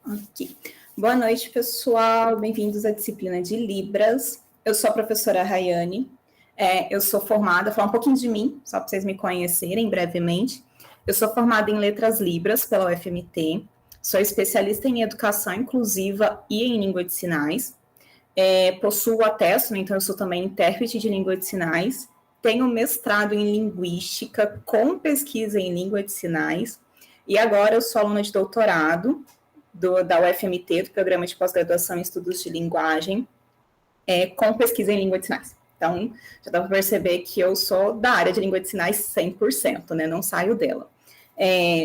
Ok. Boa noite, pessoal. Bem-vindos à disciplina de Libras. Eu sou a professora Rayane. Eu sou formada, vou falar um pouquinho de mim, só para vocês me conhecerem brevemente. Eu sou formada em Letras Libras pela UFMT. Sou especialista em Educação Inclusiva e em Língua de Sinais. Possuo atesto, então eu sou também intérprete de Língua de Sinais. Tenho mestrado em Linguística com pesquisa em Língua de Sinais. E agora eu sou aluna de doutorado da UFMT, do Programa de Pós-Graduação em Estudos de Linguagem, com pesquisa em Língua de Sinais. Então, já dá para perceber que eu sou da área de Língua de Sinais 100%, né? Não saio dela.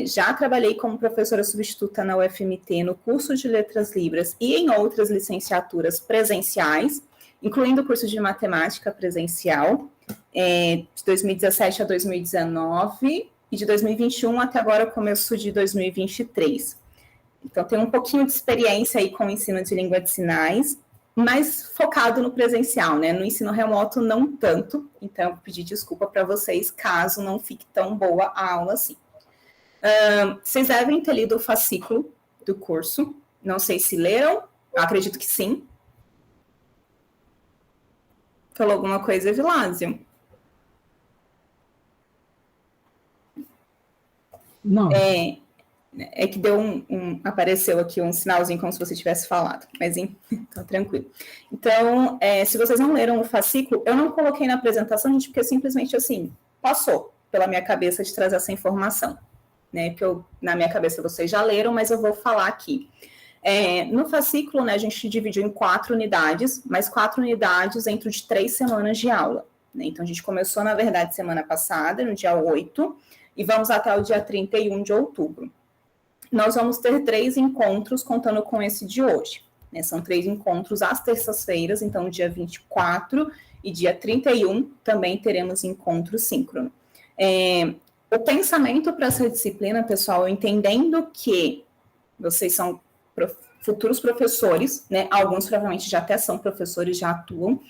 Já trabalhei como professora substituta na UFMT no curso de Letras Libras e em outras licenciaturas presenciais, incluindo o curso de Matemática presencial, de 2017 a 2019 e de 2021 até agora, começo de 2023. Então, tenho um pouquinho de experiência aí com o ensino de língua de sinais, mas focado no presencial, né? No ensino remoto, não tanto. Então, eu pedi desculpa para vocês caso não fique tão boa a aula assim. Vocês devem ter lido o fascículo do curso. Não sei se leram. Eu acredito que sim. Falou alguma coisa, Vilásio? Não. Que deu apareceu aqui um sinalzinho como se você tivesse falado, mas então, tranquilo. Então, se vocês não leram o fascículo, eu não coloquei na apresentação, gente, porque simplesmente assim, passou pela minha cabeça de trazer essa informação, né? Que na minha cabeça vocês já leram, mas eu vou falar aqui. No fascículo, né, a gente dividiu em 4 unidades, mas 4 unidades dentro de 3 semanas de aula, né? Então, a gente começou, na verdade, semana passada, no dia 8, e vamos até o dia 31 de outubro. Nós vamos ter 3 encontros, contando com esse de hoje, né? São 3 encontros às terças-feiras, então dia 24 e dia 31 também teremos encontro síncrono. O pensamento para essa disciplina, pessoal, entendendo que vocês são futuros professores, né? Alguns provavelmente já até são professores, já atuam.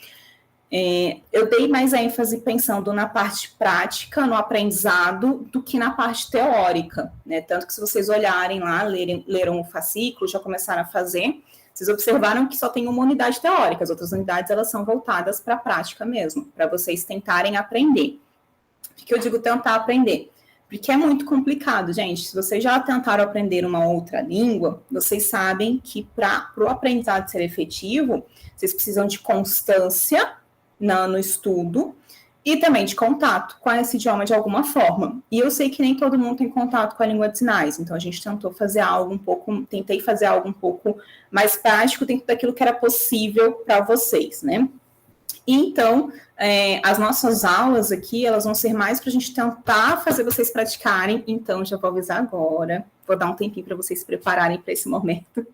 Eu dei mais ênfase pensando na parte prática, no aprendizado, do que na parte teórica, né? Tanto que se vocês olharem lá, leram o fascículo, já começaram a fazer, vocês observaram que só tem uma unidade teórica, as outras unidades elas são voltadas para a prática mesmo, para vocês tentarem aprender. Por que eu digo tentar aprender? Porque é muito complicado, gente. Se vocês já tentaram aprender uma outra língua, vocês sabem que para o aprendizado ser efetivo, vocês precisam de constância no estudo e também de contato com esse idioma de alguma forma. E eu sei que nem todo mundo tem contato com a língua de sinais, então a gente tentei fazer algo um pouco mais prático dentro daquilo que era possível para vocês, né? E então, as nossas aulas aqui, elas vão ser mais para a gente tentar fazer vocês praticarem, então já vou avisar agora, vou dar um tempinho para vocês se prepararem para esse momento,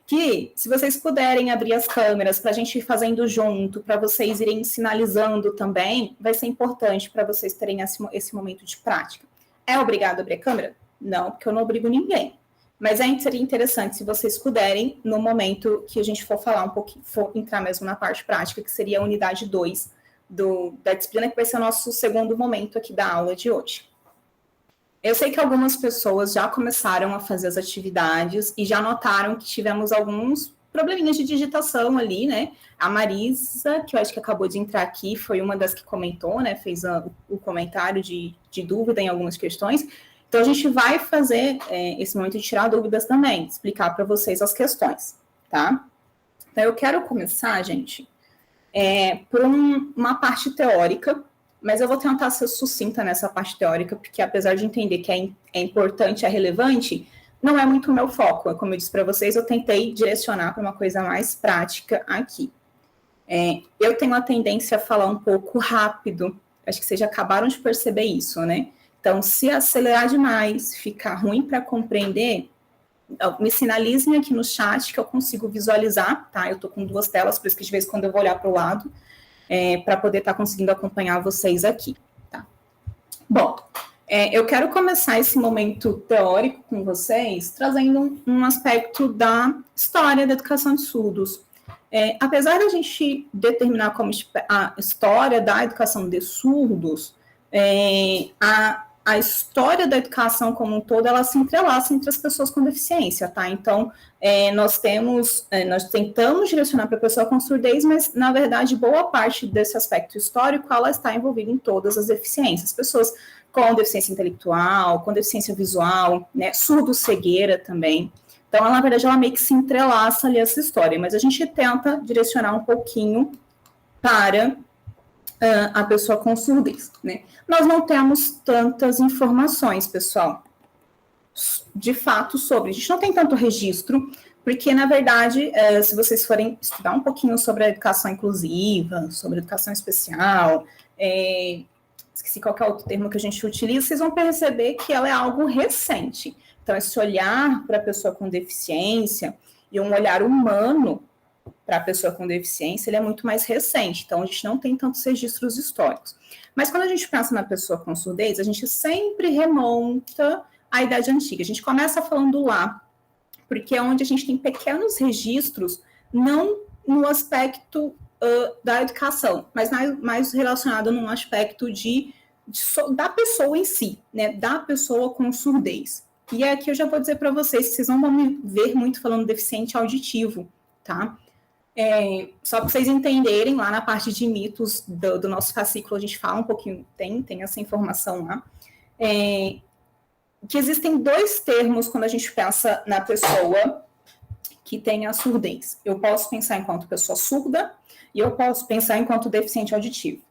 que se vocês puderem abrir as câmeras para a gente ir fazendo junto, para vocês irem sinalizando também, vai ser importante para vocês terem esse momento de prática. É obrigado a abrir a câmera? Não, porque eu não obrigo ninguém. Mas seria interessante se vocês puderem, no momento que a gente for falar um pouquinho, for entrar mesmo na parte prática, que seria a unidade 2 da disciplina, que vai ser o nosso segundo momento aqui da aula de hoje. Eu sei que algumas pessoas já começaram a fazer as atividades e já notaram que tivemos alguns probleminhas de digitação ali, né? A Marisa, que eu acho que acabou de entrar aqui, foi uma das que comentou, né? Fez o comentário de dúvida em algumas questões. Então, a gente vai fazer esse momento de tirar dúvidas também, explicar para vocês as questões, tá? Então, eu quero começar, gente, por uma parte teórica, mas eu vou tentar ser sucinta nessa parte teórica, porque apesar de entender que é importante, é relevante, não é muito o meu foco. Como eu disse para vocês, eu tentei direcionar para uma coisa mais prática aqui. Eu tenho a tendência a falar um pouco rápido, acho que vocês já acabaram de perceber isso, né? Então, se acelerar demais, ficar ruim para compreender, me sinalizem aqui no chat que eu consigo visualizar, tá? Eu estou com 2 telas, por isso que de vez em quando eu vou olhar para o lado, para poder estar conseguindo acompanhar vocês aqui, tá? Bom, eu quero começar esse momento teórico com vocês, trazendo um aspecto da história da educação de surdos. Apesar da gente determinar como a história da educação de surdos, a história da educação como um todo, ela se entrelaça entre as pessoas com deficiência, tá? Então, nós tentamos direcionar para a pessoa com surdez, mas, na verdade, boa parte desse aspecto histórico, ela está envolvida em todas as deficiências. Pessoas com deficiência intelectual, com deficiência visual, né, surdo-cegueira também. Então, ela, na verdade, ela meio que se entrelaça ali essa história, mas a gente tenta direcionar um pouquinho para a pessoa com surdez, né? Nós não temos tantas informações, pessoal, de fato sobre. A gente não tem tanto registro, porque, na verdade, se vocês forem estudar um pouquinho sobre a educação inclusiva, sobre a educação especial, esqueci qual que é o outro termo que a gente utiliza, vocês vão perceber que ela é algo recente. Então, esse olhar para a pessoa com deficiência e um olhar humano para a pessoa com deficiência, ele é muito mais recente, então a gente não tem tantos registros históricos. Mas quando a gente pensa na pessoa com surdez, a gente sempre remonta à Idade Antiga. A gente começa falando lá, porque é onde a gente tem pequenos registros, não no aspecto da educação, mas mais relacionado num aspecto da pessoa em si, né, da pessoa com surdez. E aqui eu já vou dizer para vocês que vocês não vão me ver muito falando deficiente auditivo, tá? Só para vocês entenderem, lá na parte de mitos do nosso fascículo, a gente fala um pouquinho, tem essa informação lá, que existem dois termos quando a gente pensa na pessoa que tem a surdez. Eu posso pensar enquanto pessoa surda e eu posso pensar enquanto deficiente auditivo.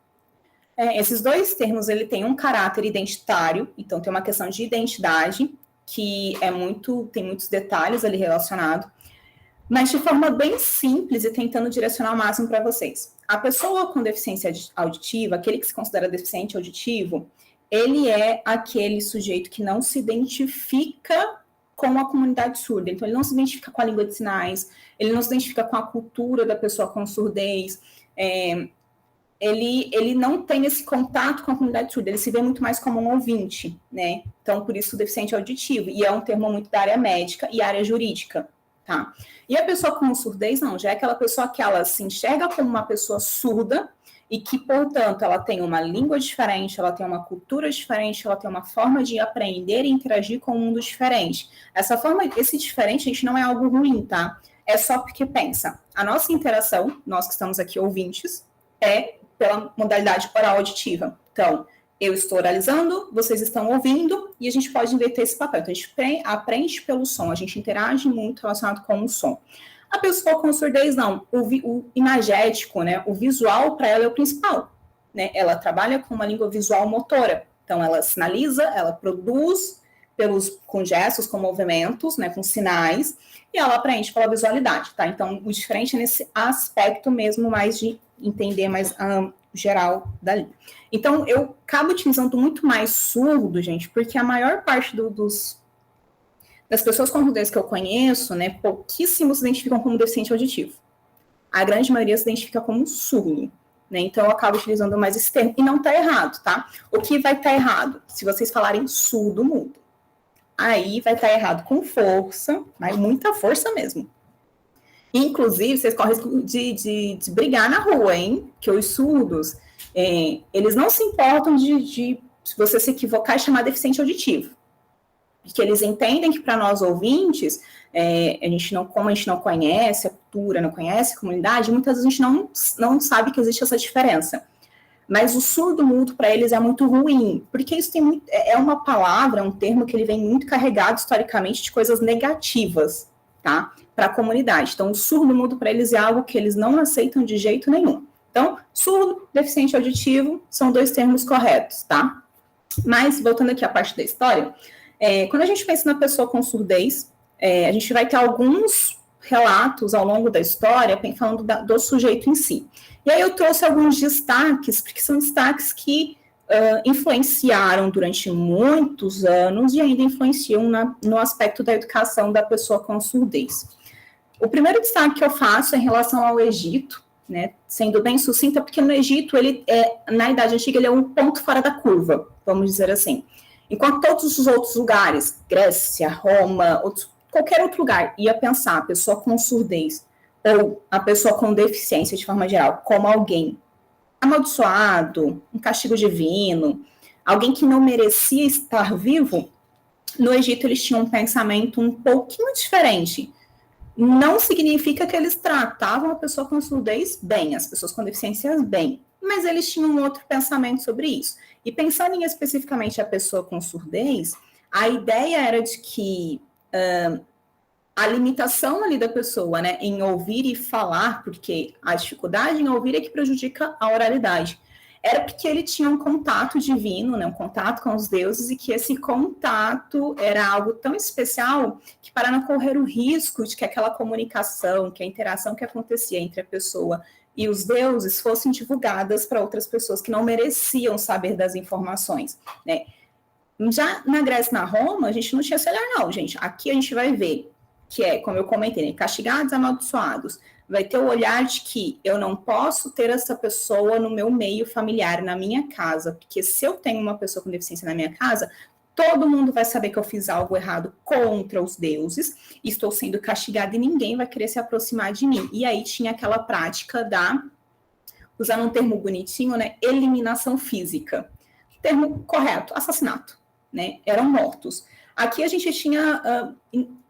Esses dois termos, ele tem um caráter identitário, então tem uma questão de identidade, que tem muitos detalhes ali relacionados, mas de forma bem simples e tentando direcionar o máximo para vocês. A pessoa com deficiência auditiva, aquele que se considera deficiente auditivo, ele é aquele sujeito que não se identifica com a comunidade surda. Então, ele não se identifica com a língua de sinais, ele não se identifica com a cultura da pessoa com surdez, ele não tem esse contato com a comunidade surda, ele se vê muito mais como um ouvinte, né? Então, por isso, o deficiente auditivo. E é um termo muito da área médica e área jurídica, tá? E a pessoa com surdez, não, já é aquela pessoa que ela se enxerga como uma pessoa surda e que, portanto, ela tem uma língua diferente, ela tem uma cultura diferente, ela tem uma forma de aprender e interagir com o mundo diferente. Esse diferente, gente, não é algo ruim, tá? É só porque, pensa, a nossa interação, nós que estamos aqui ouvintes, é pela modalidade oral auditiva. Então, eu estou oralizando, vocês estão ouvindo, e a gente pode inverter esse papel. Então, a gente aprende pelo som, a gente interage muito relacionado com o som. A pessoa com surdez, não. O imagético, né, o visual, para ela é o principal. Né? Ela trabalha com uma língua visual motora. Então, ela sinaliza, ela produz com gestos, com movimentos, né, com sinais, e ela aprende pela visualidade, tá? Então, o diferente é nesse aspecto mesmo, mais de entender mais geral dali. Então, eu acabo utilizando muito mais surdo, gente, porque a maior parte das pessoas com surdez que eu conheço, né, pouquíssimos se identificam como deficiente auditivo. A grande maioria se identifica como surdo, né? Então, eu acabo utilizando mais esse termo. E não está errado, tá? O que vai estar errado? Se vocês falarem surdo-mudo. Aí vai estar errado com força, mas muita força mesmo. Inclusive, vocês correm risco de brigar na rua, hein? Que os surdos, eles não se importam de você se equivocar e chamar deficiente auditivo. Porque eles entendem que para nós ouvintes, como a gente não conhece a cultura, não conhece a comunidade, muitas vezes a gente não sabe que existe essa diferença. Mas o surdo-mudo, para eles, é muito ruim, porque isso é uma palavra, um termo que ele vem muito carregado, historicamente, de coisas negativas, tá? Para a comunidade. Então, o surdo-mudo, para eles, é algo que eles não aceitam de jeito nenhum. Então, surdo, deficiente auditivo, são dois termos corretos, tá? Mas, voltando aqui à parte da história, quando a gente pensa na pessoa com surdez, a gente vai ter alguns relatos ao longo da história, falando do sujeito em si. E aí eu trouxe alguns destaques, porque são destaques que influenciaram durante muitos anos e ainda influenciam no aspecto da educação da pessoa com surdez. O primeiro destaque que eu faço é em relação ao Egito, né, sendo bem sucinta, porque no Egito, na Idade Antiga, ele é um ponto fora da curva, vamos dizer assim. Enquanto todos os outros lugares, Grécia, Roma, qualquer outro lugar, ia pensar a pessoa com surdez ou a pessoa com deficiência de forma geral como alguém amaldiçoado, um castigo divino, alguém que não merecia estar vivo, no Egito eles tinham um pensamento um pouquinho diferente. Não significa que eles tratavam a pessoa com surdez bem, as pessoas com deficiências bem, mas eles tinham um outro pensamento sobre isso. E pensando em especificamente a pessoa com surdez, a ideia era de que a limitação ali da pessoa, né, em ouvir e falar, porque a dificuldade em ouvir é que prejudica a oralidade, era porque ele tinha um contato divino, né, um contato com os deuses, e que esse contato era algo tão especial que, para não correr o risco de que aquela comunicação, que a interação que acontecia entre a pessoa e os deuses fossem divulgadas para outras pessoas que não mereciam saber das informações, né? Já na Grécia e na Roma, a gente não tinha esse olhar, não, gente. Aqui a gente vai ver que é, como eu comentei, né, castigados, amaldiçoados. Vai ter o olhar de que eu não posso ter essa pessoa no meu meio familiar, na minha casa, porque se eu tenho uma pessoa com deficiência na minha casa, todo mundo vai saber que eu fiz algo errado contra os deuses, estou sendo castigada e ninguém vai querer se aproximar de mim. E aí tinha aquela prática da, usando um termo bonitinho, né, eliminação física. Termo correto, assassinato, né, eram mortos. Aqui a gente tinha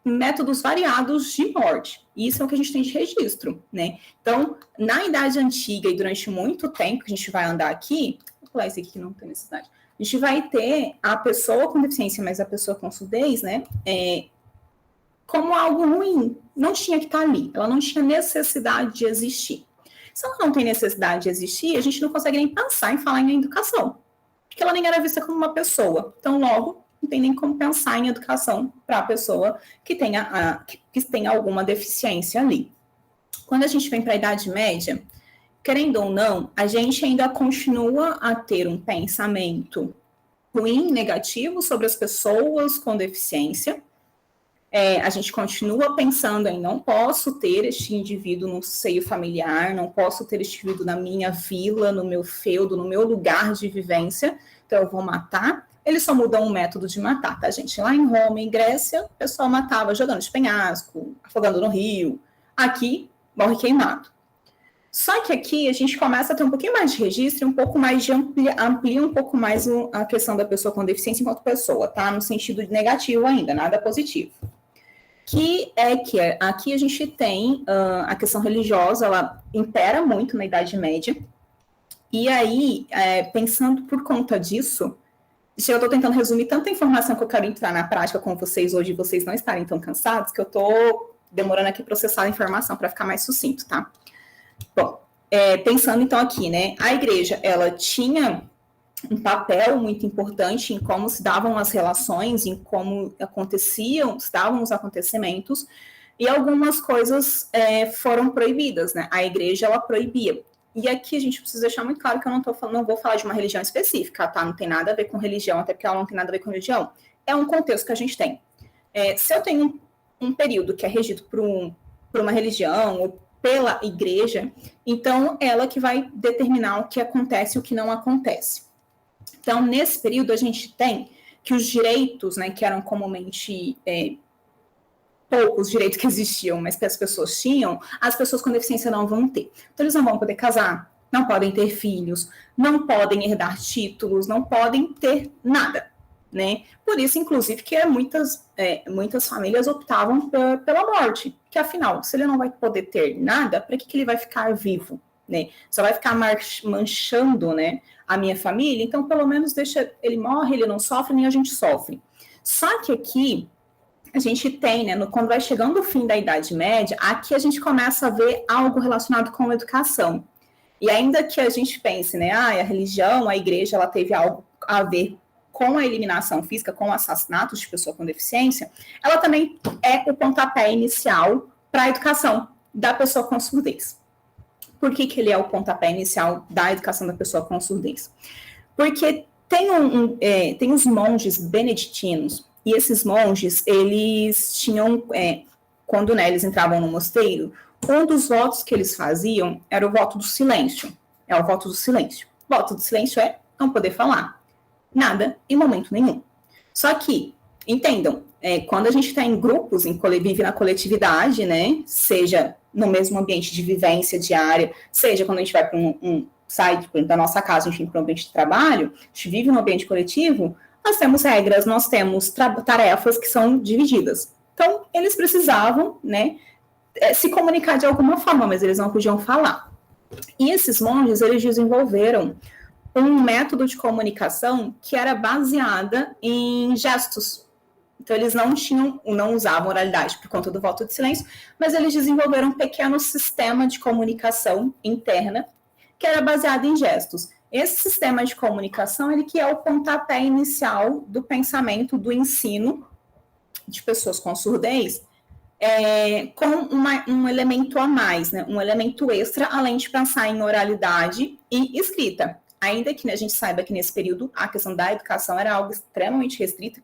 métodos variados de morte. E isso é o que a gente tem de registro, né? Então, na Idade Antiga e durante muito tempo que a gente vai andar aqui, vou pular esse aqui que não tem necessidade, a gente vai ter a pessoa com deficiência, mas a pessoa com surdez, né? Como algo ruim. Não tinha que estar ali. Ela não tinha necessidade de existir. Se ela não tem necessidade de existir, a gente não consegue nem pensar em falar em educação. Porque ela nem era vista como uma pessoa. Então, logo, não tem nem como pensar em educação para a pessoa que tenha alguma deficiência ali. Quando a gente vem para a Idade Média, querendo ou não, a gente ainda continua a ter um pensamento ruim, negativo sobre as pessoas com deficiência. A gente continua pensando em não posso ter este indivíduo no seio familiar, não posso ter este indivíduo na minha vila, no meu feudo, no meu lugar de vivência, então eu vou matar. Eles só mudam o método de matar, tá, gente? Lá em Roma, em Grécia, o pessoal matava jogando de penhasco, afogando no rio. Aqui, morre queimado. Só que aqui a gente começa a ter um pouquinho mais de registro, um pouco mais de amplia um pouco mais a questão da pessoa com deficiência enquanto pessoa, tá? No sentido negativo ainda, nada positivo. Que aqui a gente tem a questão religiosa, ela impera muito na Idade Média. E aí, pensando por conta disso, eu estou tentando resumir tanta informação que eu quero entrar na prática com vocês hoje, e vocês não estarem tão cansados, que eu estou demorando aqui processar a informação para ficar mais sucinto, tá? Bom, pensando então aqui, né? A igreja, ela tinha um papel muito importante em como se davam as relações, em como se davam os acontecimentos, e algumas coisas foram proibidas, né? A igreja, ela proibia. E aqui a gente precisa deixar muito claro que eu não vou falar de uma religião específica, tá? Não tem nada a ver com religião, até porque ela não tem nada a ver com religião. É um contexto que a gente tem. Se eu tenho um período que é regido por uma religião ou pela igreja, então ela que vai determinar o que acontece e o que não acontece. Então, nesse período, a gente tem que os direitos, né, que eram comumente poucos direitos que existiam, mas que as pessoas tinham, as pessoas com deficiência não vão ter. Então, eles não vão poder casar, não podem ter filhos, não podem herdar títulos, não podem ter nada, né? Por isso, inclusive, que muitas famílias optavam pela morte, que afinal, se ele não vai poder ter nada, para que ele vai ficar vivo, né? Só vai ficar manchando, né, a minha família, então pelo menos deixa ele morre, ele não sofre, nem a gente sofre. Só que aqui a gente tem, né, quando vai chegando o fim da Idade Média, aqui a gente começa a ver algo relacionado com a educação. E ainda que a gente pense, né, a religião, a igreja, ela teve algo a ver com a eliminação física, com o assassinato de pessoa com deficiência, ela também é o pontapé inicial para a educação da pessoa com surdez. Por que ele é o pontapé inicial da educação da pessoa com surdez? Porque tem os monges beneditinos, e esses monges, eles tinham, quando, né, eles entravam no mosteiro, um dos votos que eles faziam era o voto do silêncio. É o voto do silêncio. O voto do silêncio é não poder falar nada em momento nenhum. Só que, entendam, quando a gente está em grupos, vive na coletividade, né, seja no mesmo ambiente de vivência diária, seja quando a gente vai para sai da nossa casa, a gente vem para o ambiente de trabalho, a gente vive no ambiente coletivo, nós temos regras, nós temos tarefas que são divididas. Então, eles precisavam, né, se comunicar de alguma forma, mas eles não podiam falar. E esses monges, eles desenvolveram um método de comunicação que era baseada em gestos. Então, eles não usavam oralidade por conta do voto de silêncio, mas eles desenvolveram um pequeno sistema de comunicação interna que era baseado em gestos. Esse sistema de comunicação, ele que é o pontapé inicial do pensamento, do ensino de pessoas com surdez, com um elemento a mais, né? Um elemento extra, além de pensar em oralidade e escrita. Ainda que a gente saiba que nesse período a questão da educação era algo extremamente restrito e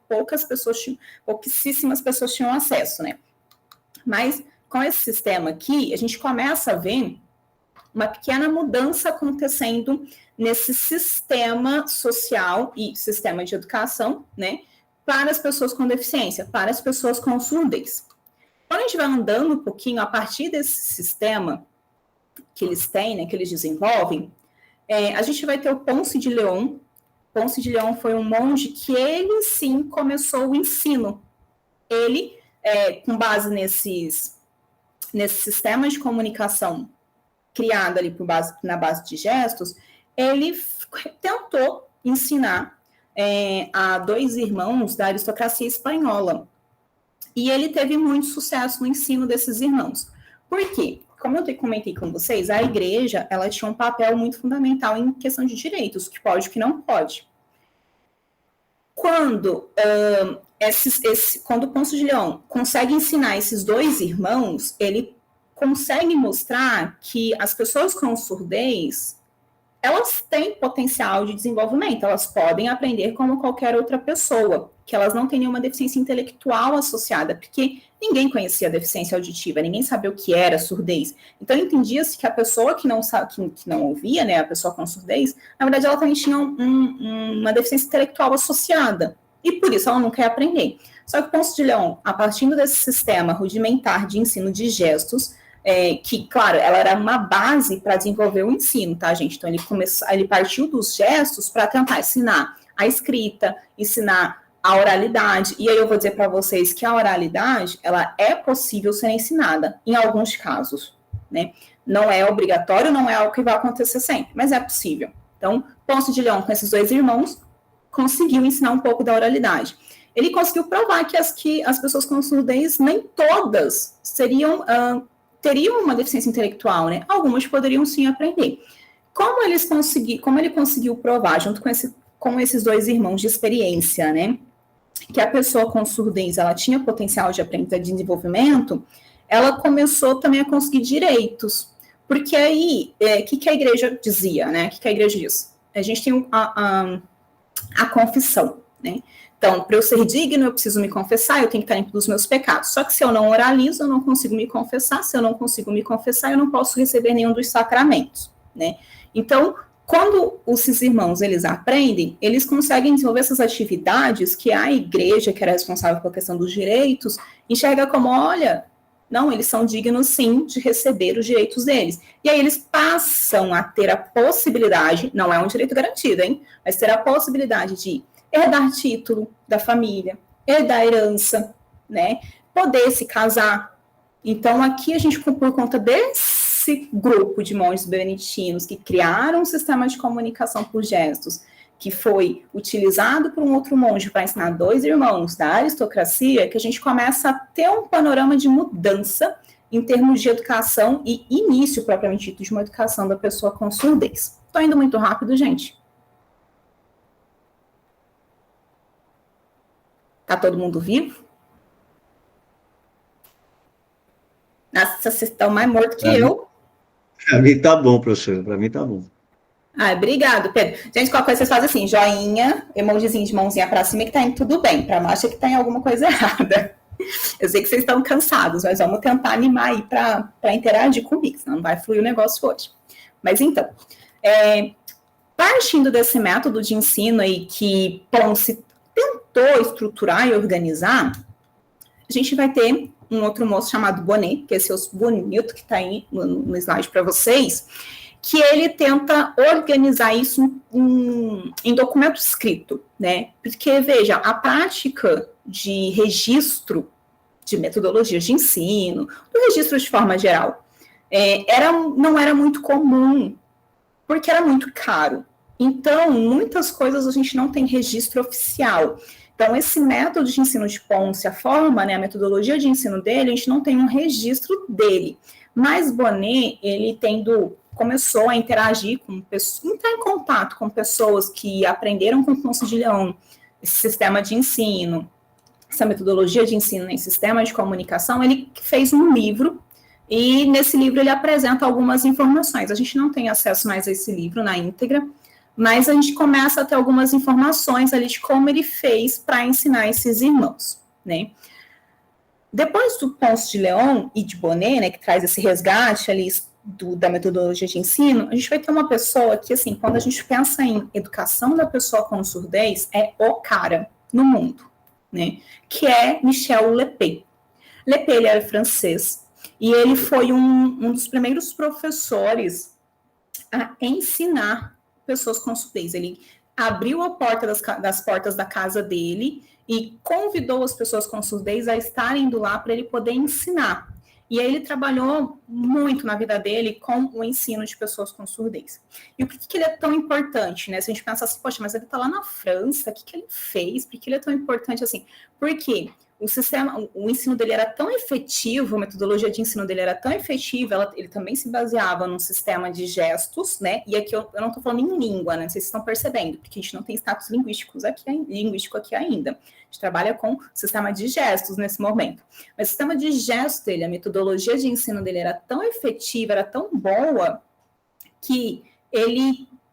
pouquíssimas pessoas tinham acesso, né? Mas com esse sistema aqui, a gente começa a ver uma pequena mudança acontecendo nesse sistema social e sistema de educação, né? Para as pessoas com deficiência, para as pessoas com surdez. Quando a gente vai andando um pouquinho a partir desse sistema que eles têm, né, que eles desenvolvem, a gente vai ter o Ponce de León. Ponce de León foi um monge que ele sim começou o ensino. Ele, com base nesse sistema de comunicação criado ali na base de gestos, ele tentou ensinar a 2 irmãos da aristocracia espanhola. E ele teve muito sucesso no ensino desses irmãos. Por quê? Como eu comentei com vocês, a igreja, ela tinha um papel muito fundamental em questão de direitos, o que pode e o que não pode. Quando quando o Ponce de León consegue ensinar esses 2 irmãos, ele consegue mostrar que as pessoas com surdez, elas têm potencial de desenvolvimento, elas podem aprender como qualquer outra pessoa, que elas não têm nenhuma deficiência intelectual associada, porque ninguém conhecia a deficiência auditiva, ninguém sabia o que era surdez. Então, entendia-se que a pessoa que não ouvia, né, a pessoa com surdez, na verdade, ela também tinha uma deficiência intelectual associada, e por isso ela não quer aprender. Só que o Ponce de León, a partir desse sistema rudimentar de ensino de gestos, que, claro, ela era uma base para desenvolver o ensino, tá, gente? Então, ele partiu dos gestos para tentar ensinar a escrita, ensinar a oralidade, e aí eu vou dizer para vocês que a oralidade, ela é possível ser ensinada, em alguns casos, né? Não é obrigatório, não é algo que vai acontecer sempre, mas é possível. Então, Ponce de León, com esses 2 irmãos, conseguiu ensinar um pouco da oralidade. Ele conseguiu provar que as pessoas com surdez, nem todas teriam uma deficiência intelectual, né? Algumas poderiam sim aprender. Como ele conseguiu provar, junto com esses 2 irmãos de experiência, né? Que a pessoa com surdez, ela tinha potencial de aprendizagem de desenvolvimento, ela começou também a conseguir direitos. Porque aí, o que a igreja dizia, né? O que a igreja diz? A gente tem a confissão, né? Então, para eu ser digno, eu preciso me confessar, eu tenho que estar limpo dos meus pecados. Só que se eu não oralizo, eu não consigo me confessar. Se eu não consigo me confessar, eu não posso receber nenhum dos sacramentos, né? Então, quando esses irmãos, eles aprendem, eles conseguem desenvolver essas atividades que a igreja, que era responsável pela questão dos direitos, enxerga como, olha, não, eles são dignos, sim, de receber os direitos deles. E aí eles passam a ter a possibilidade, não é um direito garantido, hein? Mas ter a possibilidade de herdar título da família, herdar herança, né? Poder se casar. Então, aqui a gente, por conta desse grupo de monges beneditinos que criaram um sistema de comunicação por gestos, que foi utilizado por um outro monge para ensinar 2 irmãos da aristocracia, que a gente começa a ter um panorama de mudança em termos de educação e início, propriamente dito, de uma educação da pessoa com surdez. Estou indo muito rápido, gente? Tá todo mundo vivo? Nossa, vocês estão mais mortos que eu. Para mim tá bom, professor. Para mim tá bom. Obrigado, Pedro. Gente, qualquer coisa vocês fazem assim, joinha, emojizinho de mãozinha para cima que tá indo tudo bem. Para baixo é que tem alguma coisa errada. Eu sei que vocês estão cansados, mas vamos tentar animar aí para interagir comigo, senão não vai fluir o negócio hoje. Mas então, partindo desse método de ensino aí que Ponce tentou estruturar e organizar, a gente vai ter um outro moço chamado Bonnet, que é esse osso bonito que está aí no slide para vocês, que ele tenta organizar isso em documento escrito, né? Porque, veja, a prática de registro de metodologias de ensino, do registro de forma geral, não era muito comum, porque era muito caro. Então, muitas coisas a gente não tem registro oficial. Então, esse método de ensino de Ponce, a forma, né, a metodologia de ensino dele, a gente não tem um registro dele. Mas Bonnet, ele começou a interagir com pessoas, entrar em contato com pessoas que aprenderam com Ponce de Leão esse sistema de ensino, essa metodologia de ensino em sistema de comunicação. Ele fez um livro, e nesse livro ele apresenta algumas informações. A gente não tem acesso mais a esse livro na íntegra, mas a gente começa a ter algumas informações ali de como ele fez para ensinar esses irmãos, né? Depois do Ponce de Leão e de Bonnet, né, que traz esse resgate ali da metodologia de ensino, a gente vai ter uma pessoa que, assim, quando a gente pensa em educação da pessoa com surdez, é o cara no mundo, né? Que é Michel Lepé. Lepé, ele era francês, e ele foi um dos primeiros professores a ensinar pessoas com surdez. Ele abriu a porta das portas da casa dele e convidou as pessoas com surdez a estarem indo lá para ele poder ensinar. E aí ele trabalhou muito na vida dele com o ensino de pessoas com surdez. E por que ele é tão importante, né? Se a gente pensa assim, poxa, mas ele está lá na França, o que ele fez? Por que ele é tão importante assim? Porque o ensino dele era tão efetivo, a metodologia de ensino dele era tão efetiva, ele também se baseava num sistema de gestos, né? E aqui eu não estou falando em língua, né? Não sei se vocês estão percebendo, porque a gente não tem status linguístico aqui ainda. A gente trabalha com sistema de gestos nesse momento. Mas o sistema de gestos dele, a metodologia de ensino dele era tão efetiva, era tão boa, que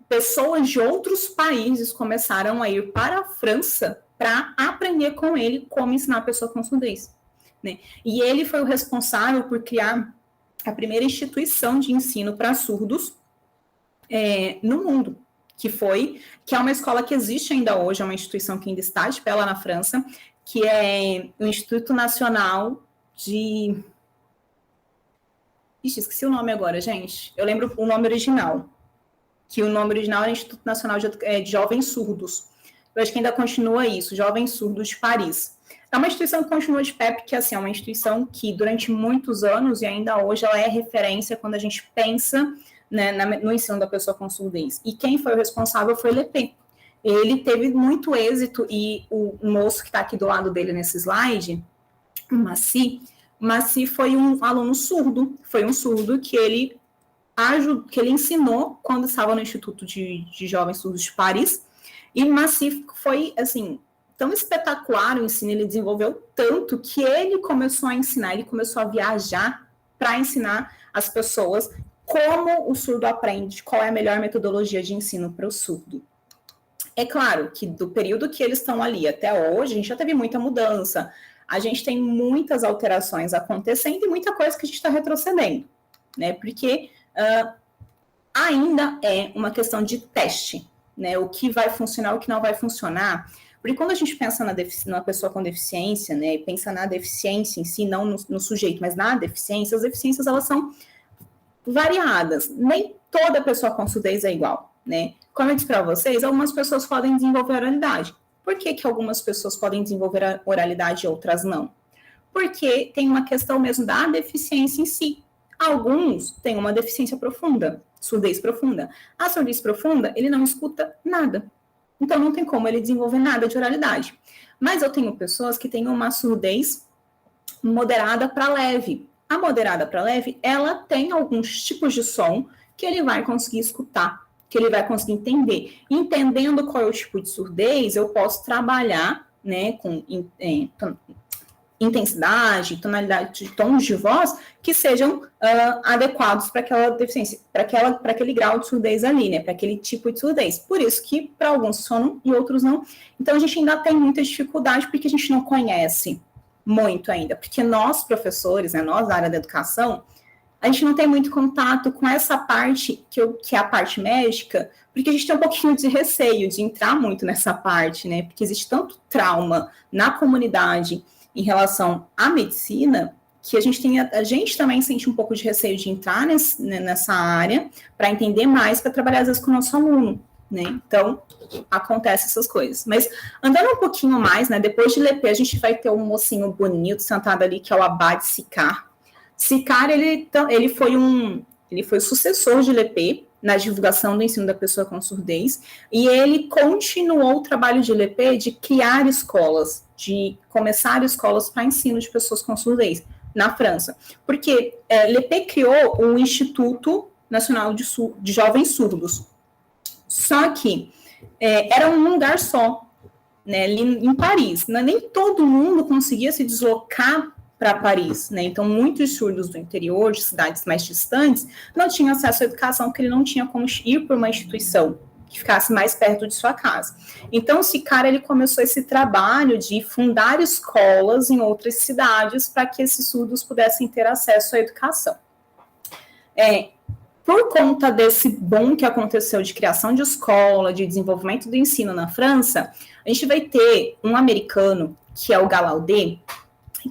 pessoas de outros países começaram a ir para a França para aprender com ele como ensinar a pessoa com surdez, né? E ele foi o responsável por criar a primeira instituição de ensino para surdos no mundo, que é uma escola que existe ainda hoje, é uma instituição que ainda está de pé lá na França, que é o Instituto Nacional de... Ixi, esqueci o nome agora, gente. Eu lembro o nome original, que o nome original era Instituto Nacional de Jovens Surdos. Eu acho que ainda continua isso, Jovens Surdos de Paris. É uma instituição que continua de pé, porque assim, é uma instituição que durante muitos anos, e ainda hoje, ela é referência quando a gente pensa, né, no ensino da pessoa com surdez. E quem foi o responsável foi Lepé. Ele teve muito êxito, e o moço que está aqui do lado dele nesse slide, o Massy foi um aluno surdo, foi um surdo que ele ensinou quando estava no Instituto de Jovens Surdos de Paris. E Massy foi, assim, tão espetacular o ensino, ele desenvolveu tanto que ele começou a ensinar, ele começou a viajar para ensinar as pessoas como o surdo aprende, qual é a melhor metodologia de ensino para o surdo. É claro que do período que eles estão ali até hoje, a gente já teve muita mudança, a gente tem muitas alterações acontecendo e muita coisa que a gente está retrocedendo, né? Porque ainda é uma questão de teste, né, o que vai funcionar, o que não vai funcionar. Porque quando a gente pensa na pessoa com deficiência, né, pensa na deficiência em si, não no sujeito, mas na deficiência, as deficiências, elas são variadas. Nem toda pessoa com surdez é igual, né? Como eu disse para vocês, algumas pessoas podem desenvolver oralidade. Por que algumas pessoas podem desenvolver a oralidade e outras não? Porque tem uma questão mesmo da deficiência em si. Alguns têm uma deficiência profunda, surdez profunda. A surdez profunda, ele não escuta nada. Então, não tem como ele desenvolver nada de oralidade. Mas eu tenho pessoas que têm uma surdez moderada para leve. A moderada para leve, ela tem alguns tipos de som que ele vai conseguir escutar, que ele vai conseguir entender. Entendendo qual é o tipo de surdez, eu posso trabalhar, né, com intensidade, tonalidade de tons de voz que sejam adequados para aquela deficiência, para aquele grau de surdez ali, né, para aquele tipo de surdez. Por isso que para alguns funcionam e outros não. Então a gente ainda tem muita dificuldade porque a gente não conhece muito ainda, porque nós professores, né, nós da área da educação, a gente não tem muito contato com essa parte que é a parte médica, porque a gente tem um pouquinho de receio de entrar muito nessa parte, né, porque existe tanto trauma na comunidade em relação à medicina, que a gente também sente um pouco de receio de entrar nessa área para entender mais, para trabalhar às vezes com o nosso aluno, né? Então, acontece essas coisas. Mas, andando um pouquinho mais, né, depois de Lepê, a gente vai ter um mocinho bonito sentado ali, que é o Abade Sicard. Sicard, ele foi o sucessor de Lepê na divulgação do ensino da pessoa com surdez, e ele continuou o trabalho de Lepê de criar escolas, de começar escolas para ensino de pessoas com surdez na França. Porque Lepê criou o Instituto Nacional de Jovens Surdos. Só que era um lugar só, né, ali em Paris. Nem todo mundo conseguia se deslocar para Paris, né? Então, muitos surdos do interior, de cidades mais distantes, não tinham acesso à educação, porque ele não tinha como ir para uma instituição que ficasse mais perto de sua casa. Então, esse cara, ele começou esse trabalho de fundar escolas em outras cidades para que esses surdos pudessem ter acesso à educação. Por conta desse boom que aconteceu de criação de escola, de desenvolvimento do ensino na França, a gente vai ter um americano, que é o Gallaudet,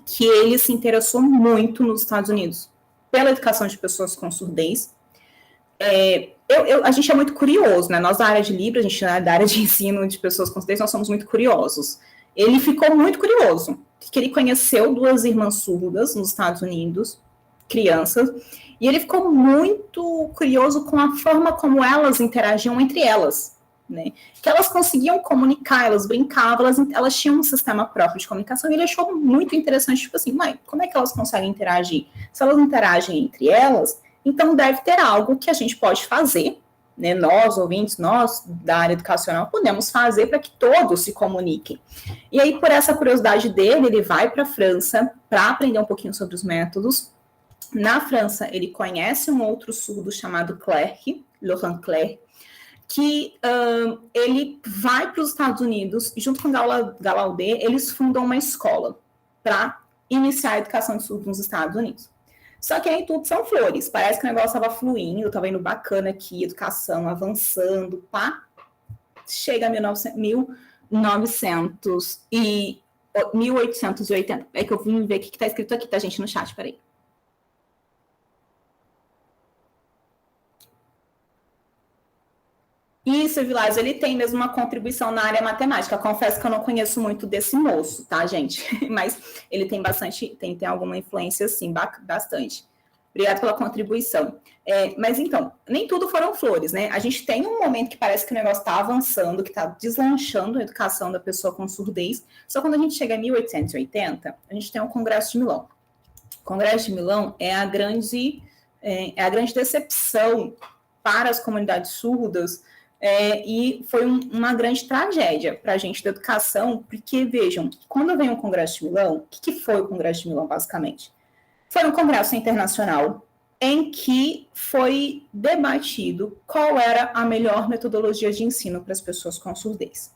que ele se interessou muito nos Estados Unidos pela educação de pessoas com surdez. A gente é muito curioso, né? Nós da área de Libra, a gente da área de ensino de pessoas com surdez, nós somos muito curiosos. Ele ficou muito curioso, porque ele conheceu 2 irmãs surdas nos Estados Unidos, crianças, e ele ficou muito curioso com a forma como elas interagiam entre elas, né? Que elas conseguiam comunicar, elas brincavam, elas tinham um sistema próprio de comunicação, e ele achou muito interessante, tipo assim, mãe, como é que elas conseguem interagir? Se elas interagem entre elas, então deve ter algo que a gente pode fazer, né? Nós, ouvintes, nós da área educacional, podemos fazer para que todos se comuniquem. E aí, por essa curiosidade dele, ele vai para a França para aprender um pouquinho sobre os métodos. Na França, ele conhece um outro surdo chamado Clerc, Laurent Clerc, que ele vai para os Estados Unidos e, junto com Gallaudet, eles fundam uma escola para iniciar a educação de surdos nos Estados Unidos. Só que nem tudo são flores. Parece que o negócio estava fluindo, estava indo bacana aqui, educação avançando, pá. Chega a 1880. É que eu vim ver o que está escrito aqui, tá, gente, no chat, peraí. Isso, Vilas, ele tem mesmo uma contribuição na área matemática. Confesso que eu não conheço muito desse moço, tá, gente? Mas ele tem bastante, tem alguma influência, sim, bastante. Obrigada pela contribuição. Mas então, nem tudo foram flores, né? A gente tem um momento que parece que o negócio está avançando, que está deslanchando a educação da pessoa com surdez. Só quando a gente chega em 1880, a gente tem o Congresso de Milão. O Congresso de Milão é a grande decepção para as comunidades surdas. E foi uma grande tragédia para a gente da educação, porque, vejam, quando vem o Congresso de Milão, o que foi o Congresso de Milão, basicamente? Foi um congresso internacional em que foi debatido qual era a melhor metodologia de ensino para as pessoas com surdez.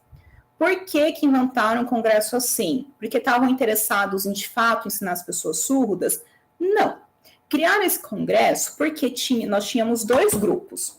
Por que inventaram um congresso assim? Porque estavam interessados em, de fato, ensinar as pessoas surdas? Não. Criaram esse congresso porque nós tínhamos 2 grupos.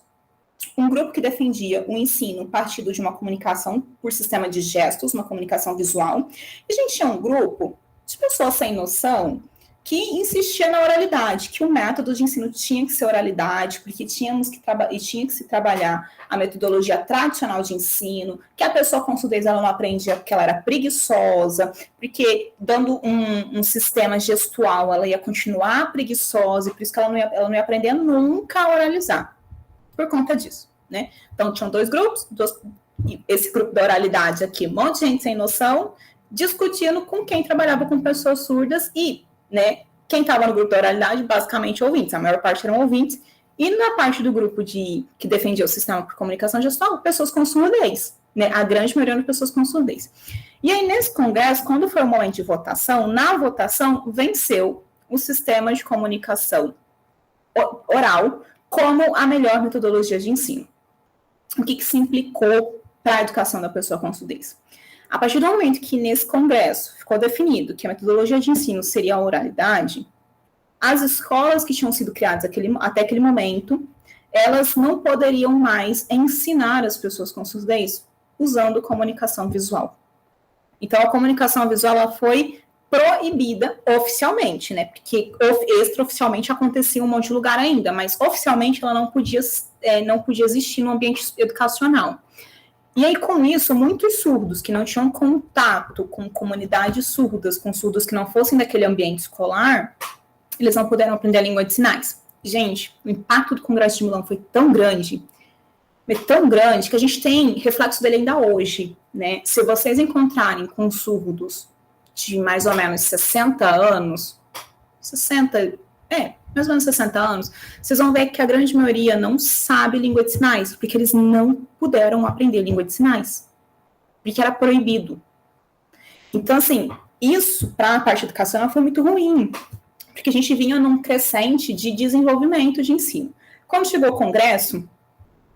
Um grupo que defendia o ensino partindo de uma comunicação por sistema de gestos, uma comunicação visual, e a gente tinha um grupo de pessoas sem noção que insistia na oralidade, que o método de ensino tinha que ser oralidade, porque tinha que se trabalhar a metodologia tradicional de ensino, que a pessoa com surdez ela não aprendia porque ela era preguiçosa, porque dando um sistema gestual ela ia continuar preguiçosa, e por isso que ela não ia aprender nunca a oralizar. Por conta disso, né? Então, tinham 2 grupos, esse grupo da oralidade aqui, um monte de gente sem noção, discutindo com quem trabalhava com pessoas surdas e, né, quem estava no grupo da oralidade, basicamente ouvintes, a maior parte eram ouvintes, e na parte do grupo que defendia o sistema por comunicação gestual, pessoas com surdez, né? A grande maioria eram pessoas com surdez. E aí, nesse congresso, quando foi o momento de votação, na votação, venceu o sistema de comunicação oral como a melhor metodologia de ensino. O que se implicou para a educação da pessoa com surdez? A partir do momento que nesse congresso ficou definido que a metodologia de ensino seria a oralidade, as escolas que tinham sido criadas até aquele momento, elas não poderiam mais ensinar as pessoas com surdez usando comunicação visual. Então, a comunicação visual ela foi proibida oficialmente, né? Porque extraoficialmente acontecia em um monte de lugar ainda, mas oficialmente ela não podia existir no ambiente educacional. E aí, com isso, muitos surdos que não tinham contato com comunidades surdas, com surdos que não fossem daquele ambiente escolar, eles não puderam aprender a língua de sinais. Gente, o impacto do Congresso de Milão foi tão grande que a gente tem reflexo dele ainda hoje, né? Se vocês encontrarem com surdos de mais ou menos 60 anos, mais ou menos 60 anos, vocês vão ver que a grande maioria não sabe língua de sinais, porque eles não puderam aprender língua de sinais, porque era proibido. Então, assim, isso para a parte educacional foi muito ruim, porque a gente vinha num crescente de desenvolvimento de ensino. Quando chegou o Congresso,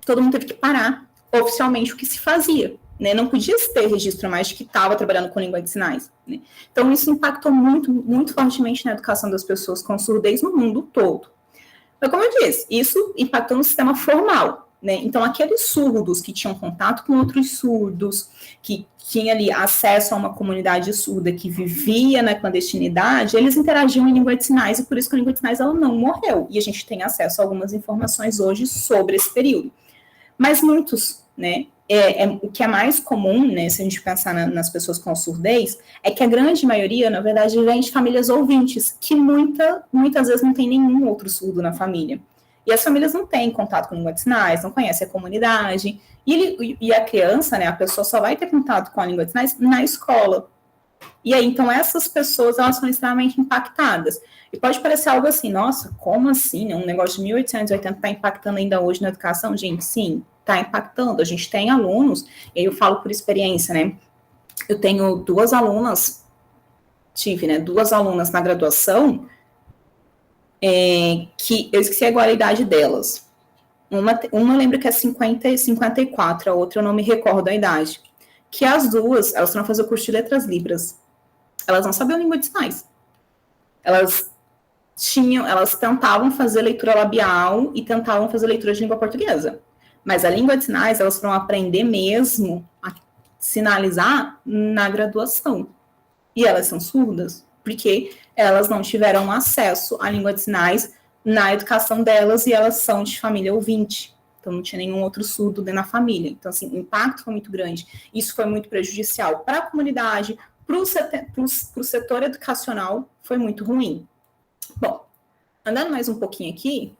todo mundo teve que parar oficialmente o que se fazia, né? Não podia ter registro mais de que estava trabalhando com língua de sinais, né? Então, isso impactou muito, muito fortemente na educação das pessoas com surdez no mundo todo. Mas, como eu disse, isso impactou no sistema formal, né? Então, aqueles surdos que tinham contato com outros surdos, que tinham ali acesso a uma comunidade surda que vivia na clandestinidade, eles interagiam em língua de sinais, e por isso que a língua de sinais ela não morreu. E a gente tem acesso a algumas informações hoje sobre esse período. Mas muitos, né, o que é mais comum, né, se a gente pensar nas pessoas com surdez, é que a grande maioria, na verdade, vem de famílias ouvintes, que muitas vezes não tem nenhum outro surdo na família. E as famílias não têm contato com língua de sinais, não conhecem a comunidade, e a criança, né, a pessoa só vai ter contato com a língua de sinais na escola. E aí, então, essas pessoas, elas são extremamente impactadas. E pode parecer algo assim, nossa, como assim, né? Um negócio de 1880 está impactando ainda hoje na educação? Gente, sim, está impactando. A gente tem alunos, e aí eu falo por experiência, né? Eu tenho duas alunas na graduação, que eu esqueci agora a idade delas. Uma eu lembro que é 50 e 54, a outra eu não me recordo a idade. Que as duas, elas foram fazer o curso de letras libras. Elas não sabiam língua de sinais. Elas tentavam fazer leitura labial e tentavam fazer leitura de língua portuguesa. Mas a língua de sinais, elas foram aprender mesmo a sinalizar na graduação. E elas são surdas, porque elas não tiveram acesso à língua de sinais na educação delas, e elas são de família ouvinte. Então, não tinha nenhum outro surdo dentro da família. Então, assim, o impacto foi muito grande. Isso foi muito prejudicial para a comunidade, para o setor educacional, foi muito ruim. Bom, andando mais um pouquinho aqui.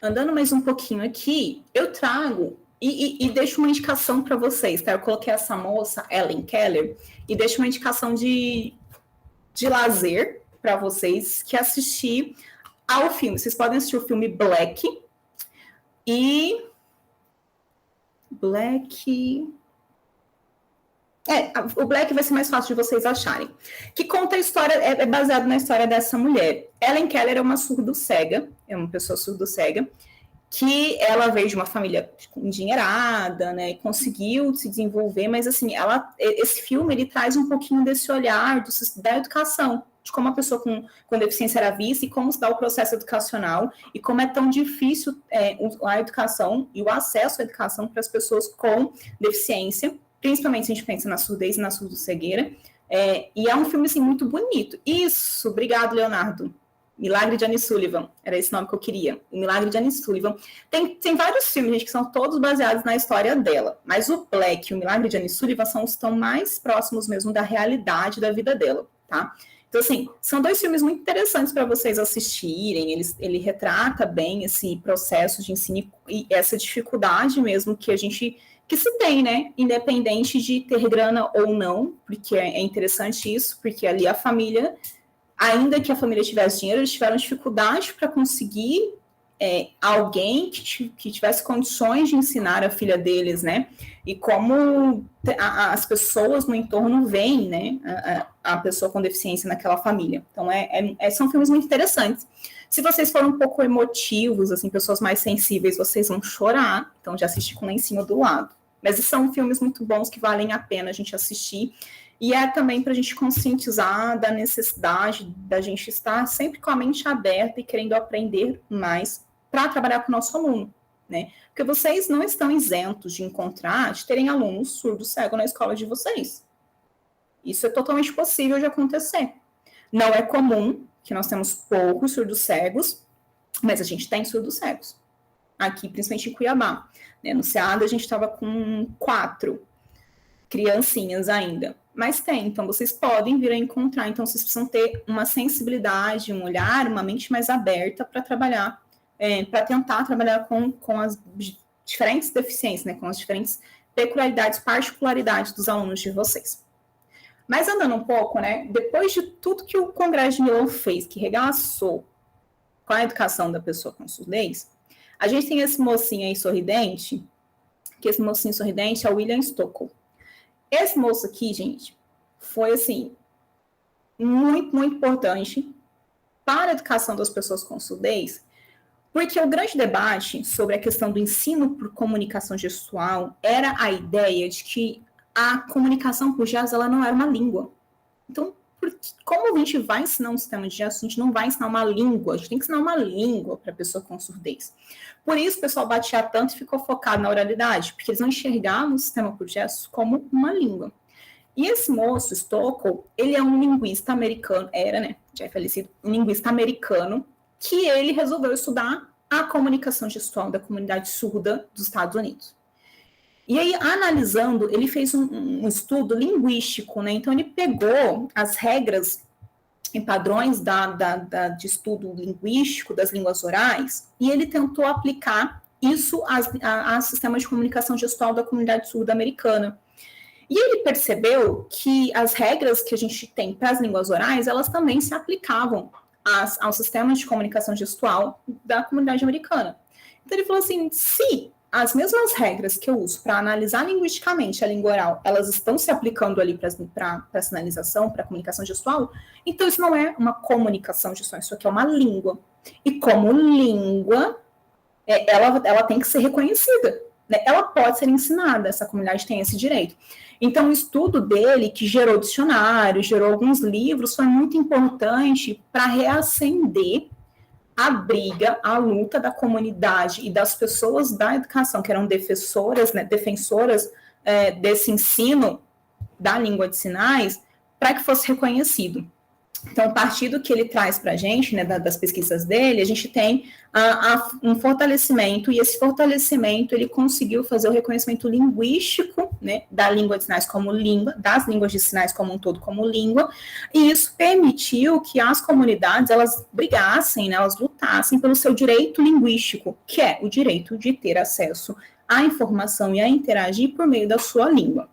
Andando mais um pouquinho aqui, eu trago e deixo uma indicação para vocês, tá? Eu coloquei essa moça, Helen Keller, e deixo uma indicação de lazer para vocês, que é assistir ao filme. Vocês podem assistir o filme Black. O Black vai ser mais fácil de vocês acharem. Que conta a história, é baseado na história dessa mulher. Helen Keller é uma surdo-cega, é uma pessoa surdo-cega, que ela veio de uma família endinheirada, né, conseguiu se desenvolver, mas assim, esse filme, ele traz um pouquinho desse olhar da educação, de como a pessoa com deficiência era vista e como se dá o processo educacional e como é tão difícil a educação e o acesso à educação para as pessoas com deficiência, principalmente se a gente pensa na surdez e na surdo-cegueira, e é um filme, assim, muito bonito. Isso, obrigado, Leonardo. Milagre de Annie Sullivan, era esse nome que eu queria. O Milagre de Annie Sullivan. Tem vários filmes, gente, que são todos baseados na história dela, mas o Black e o Milagre de Annie Sullivan são os que estão mais próximos mesmo da realidade da vida dela, tá? Então, assim, são dois filmes muito interessantes para vocês assistirem. Ele retrata bem esse processo de ensino e essa dificuldade mesmo que se tem, né? Independente de ter grana ou não, porque é interessante isso, porque ali a família, ainda que a família tivesse dinheiro, eles tiveram dificuldade para conseguir alguém que tivesse condições de ensinar a filha deles, né? E como as pessoas no entorno veem, né? A pessoa com deficiência naquela família. Então, são filmes muito interessantes. Se vocês forem um pouco emotivos, assim, pessoas mais sensíveis, vocês vão chorar. Então, já assisti com lencinho do lado. Mas são filmes muito bons que valem a pena a gente assistir. E é também para a gente conscientizar da necessidade da gente estar sempre com a mente aberta e querendo aprender mais para trabalhar com o nosso aluno, né? Porque vocês não estão isentos de encontrar, de terem alunos surdos cegos na escola de vocês. Isso é totalmente possível de acontecer. Não é comum, que nós temos poucos surdos cegos, mas a gente tem surdos cegos. Aqui, principalmente em Cuiabá. Né? No SEAD, a gente estava com 4 criancinhas ainda. Mas tem, então vocês podem vir a encontrar. Então, vocês precisam ter uma sensibilidade, um olhar, uma mente mais aberta para trabalhar, para tentar trabalhar com as diferentes deficiências, né? Com as diferentes peculiaridades, particularidades dos alunos de vocês. Mas andando um pouco, né? Depois de tudo que o Congresso de Milão fez, que regaçou com a educação da pessoa com surdez, a gente tem esse mocinho aí sorridente, que esse mocinho sorridente é o William Stockel. Esse moço aqui, gente, foi, assim, muito, muito importante para a educação das pessoas com surdez, porque o grande debate sobre a questão do ensino por comunicação gestual era a ideia de que a comunicação por gestos, ela não era uma língua. Então, como a gente vai ensinar um sistema de gestos, a gente não vai ensinar uma língua, a gente tem que ensinar uma língua para a pessoa com surdez. Por isso o pessoal batia tanto e ficou focado na oralidade, porque eles não enxergavam o sistema por gestos como uma língua. E esse moço, Stockel, ele é um linguista americano, era, né, já é falecido, um linguista americano, que ele resolveu estudar a comunicação gestual da comunidade surda dos Estados Unidos. E aí, analisando, ele fez um estudo linguístico, né? Então, ele pegou as regras e padrões de estudo linguístico das línguas orais e ele tentou aplicar isso a sistemas de comunicação gestual da comunidade surda americana. E ele percebeu que as regras que a gente tem para as línguas orais, elas também se aplicavam ao sistema de comunicação gestual da comunidade americana. Então, ele falou assim, se as mesmas regras que eu uso para analisar linguisticamente a língua oral, elas estão se aplicando ali para sinalização, para comunicação gestual, então isso não é uma comunicação gestual, isso aqui é uma língua. E como língua, ela tem que ser reconhecida, né? Ela pode ser ensinada, essa comunidade tem esse direito. Então, o estudo dele, que gerou dicionário, gerou alguns livros, foi muito importante para reacender a briga, a luta da comunidade e das pessoas da educação, que eram defensoras desse ensino da língua de sinais, para que fosse reconhecido. Então, a partir do que ele traz para a gente, né, das pesquisas dele, a gente tem um fortalecimento, e esse fortalecimento, ele conseguiu fazer o reconhecimento linguístico, né, da língua de sinais como língua, das línguas de sinais como um todo como língua, e isso permitiu que as comunidades, elas brigassem, né, elas lutassem pelo seu direito linguístico, que é o direito de ter acesso à informação e a interagir por meio da sua língua.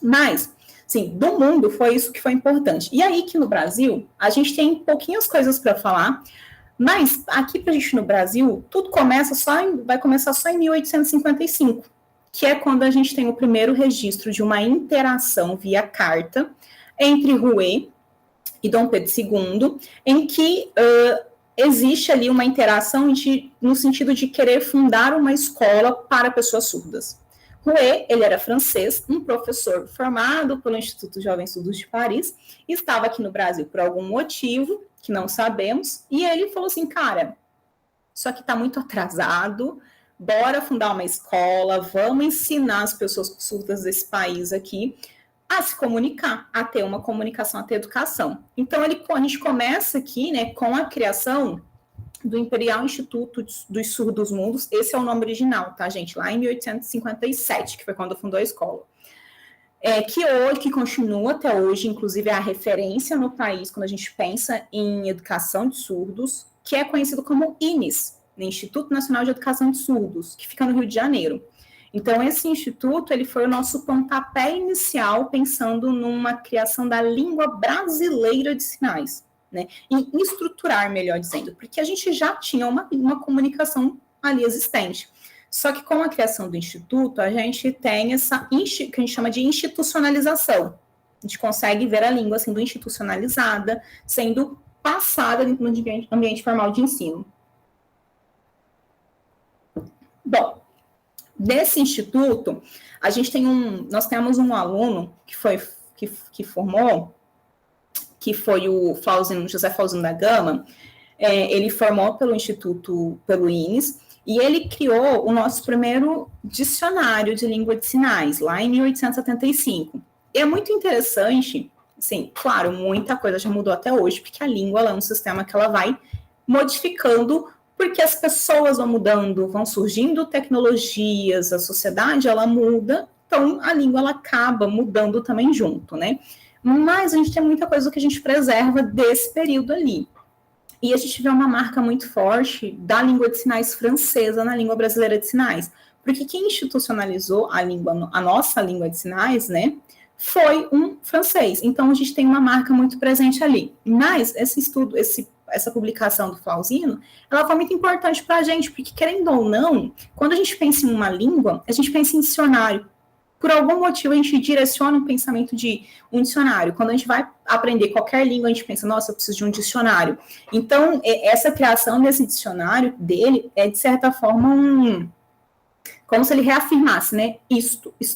Mas, sim, do mundo foi isso que foi importante. E aí que no Brasil, a gente tem pouquinhas coisas para falar, mas aqui pra gente no Brasil, tudo vai começar só em 1855, que é quando a gente tem o primeiro registro de uma interação via carta entre Rouet e Dom Pedro II, em que existe ali uma interação no sentido de querer fundar uma escola para pessoas surdas. Rouet, ele era francês, um professor formado pelo Instituto Jovens Surdos de Paris, estava aqui no Brasil por algum motivo, que não sabemos, e ele falou assim, cara, isso aqui está muito atrasado, bora fundar uma escola, vamos ensinar as pessoas surdas desse país aqui a se comunicar, a ter uma comunicação, a ter educação. Então, a gente começa aqui, né, com a criação do Imperial Instituto dos Surdos Mundos, esse é o nome original, tá, gente? Lá em 1857, que foi quando fundou a escola. Que continua até hoje, inclusive é a referência no país quando a gente pensa em educação de surdos, que é conhecido como INES, Instituto Nacional de Educação de Surdos, que fica no Rio de Janeiro. Então, esse instituto, ele foi o nosso pontapé inicial, pensando numa criação da língua brasileira de sinais, né, em estruturar, melhor dizendo, porque a gente já tinha uma comunicação ali existente. Só que com a criação do Instituto, a gente tem essa que a gente chama de institucionalização. A gente consegue ver a língua sendo institucionalizada, sendo passada dentro do ambiente formal de ensino. Bom, desse instituto, a gente nós temos um aluno que formou, que foi o José Flauzino da Gama. Ele formou pelo Instituto, pelo INES, E ele criou o nosso primeiro dicionário de língua de sinais, lá em 1875. E é muito interessante, assim, claro, muita coisa já mudou até hoje, porque a língua é um sistema que ela vai modificando, porque as pessoas vão mudando, vão surgindo tecnologias, a sociedade, ela muda, então a língua, ela acaba mudando também junto, né? Mas a gente tem muita coisa que a gente preserva desse período ali. E a gente vê uma marca muito forte da língua de sinais francesa na língua brasileira de sinais. Porque quem institucionalizou a nossa língua de sinais, né, foi um francês. Então, a gente tem uma marca muito presente ali. Mas esse estudo, essa publicação do Flauzino, ela foi muito importante para a gente, porque, querendo ou não, quando a gente pensa em uma língua, a gente pensa em dicionário. Por algum motivo, a gente direciona um pensamento de um dicionário. Quando a gente vai aprender qualquer língua, a gente pensa, nossa, eu preciso de um dicionário. Então, essa criação desse dicionário dele é, de certa forma, como se ele reafirmasse, né?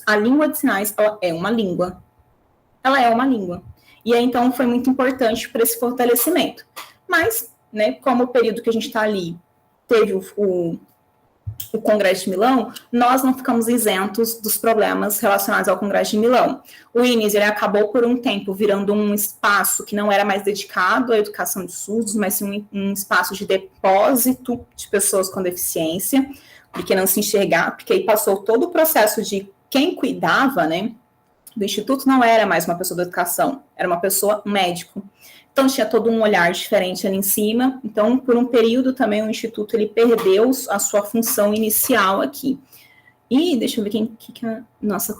A língua de sinais, ela é uma língua. Ela é uma língua. E aí, então, foi muito importante para esse fortalecimento. Mas, né, como o período que a gente está ali teve o Congresso de Milão, nós não ficamos isentos dos problemas relacionados ao Congresso de Milão. O INES, ele acabou por um tempo virando um espaço que não era mais dedicado à educação de surdos, mas sim um espaço de depósito de pessoas com deficiência, porque não se enxergar, porque aí passou todo o processo de quem cuidava, né, do Instituto não era mais uma pessoa da educação, era uma pessoa, um médico. Então, tinha todo um olhar diferente ali em cima. Então, por um período também, o Instituto ele perdeu a sua função inicial aqui. E, deixa eu ver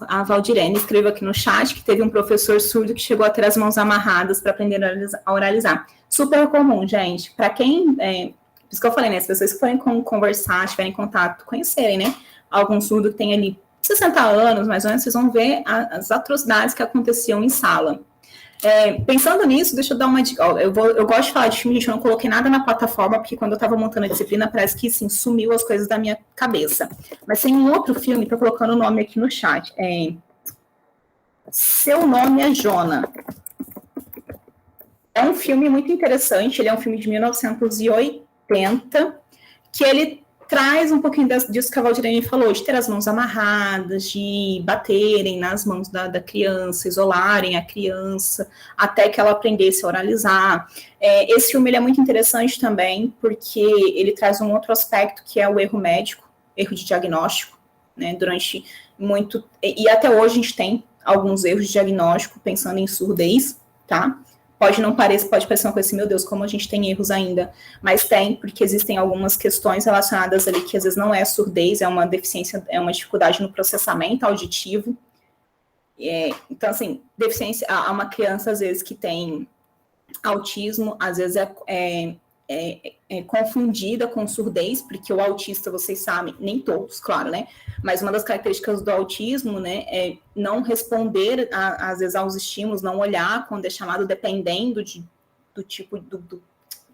a Valdirene escreveu aqui no chat que teve um professor surdo que chegou a ter as mãos amarradas para aprender a oralizar. Super comum, gente. Para quem... por isso que eu falei, né? As pessoas que forem conversar, tiverem contato, conhecerem, né? Algum surdo que tem ali 60 anos, mais ou menos, vocês vão ver as atrocidades que aconteciam em sala. Pensando nisso, deixa eu dar uma dica. Eu gosto de falar de filme, gente, eu não coloquei nada na plataforma, porque quando eu estava montando a disciplina, parece que, assim, sumiu as coisas da minha cabeça. Mas tem um outro filme, estou colocando o nome aqui no chat. Seu Nome é Jona. É um filme muito interessante, ele é um filme de 1980, que ele traz um pouquinho disso que a Valdirene falou, de ter as mãos amarradas, de baterem nas mãos da criança, isolarem a criança, até que ela aprendesse a oralizar. Esse filme ele é muito interessante também, porque ele traz um outro aspecto, que é o erro médico, erro de diagnóstico, né, durante muito... E até hoje a gente tem alguns erros de diagnóstico, pensando em surdez, tá? Pode parecer uma coisa assim, meu Deus, como a gente tem erros ainda, mas tem, porque existem algumas questões relacionadas ali que às vezes não é surdez, é uma deficiência, é uma dificuldade no processamento auditivo. Então, assim, deficiência, há uma criança, às vezes, que tem autismo, às vezes é confundida com surdez, porque o autista, vocês sabem, nem todos, claro, né? Mas uma das características do autismo, né, é não responder, às vezes, aos estímulos, não olhar quando é chamado, dependendo do tipo,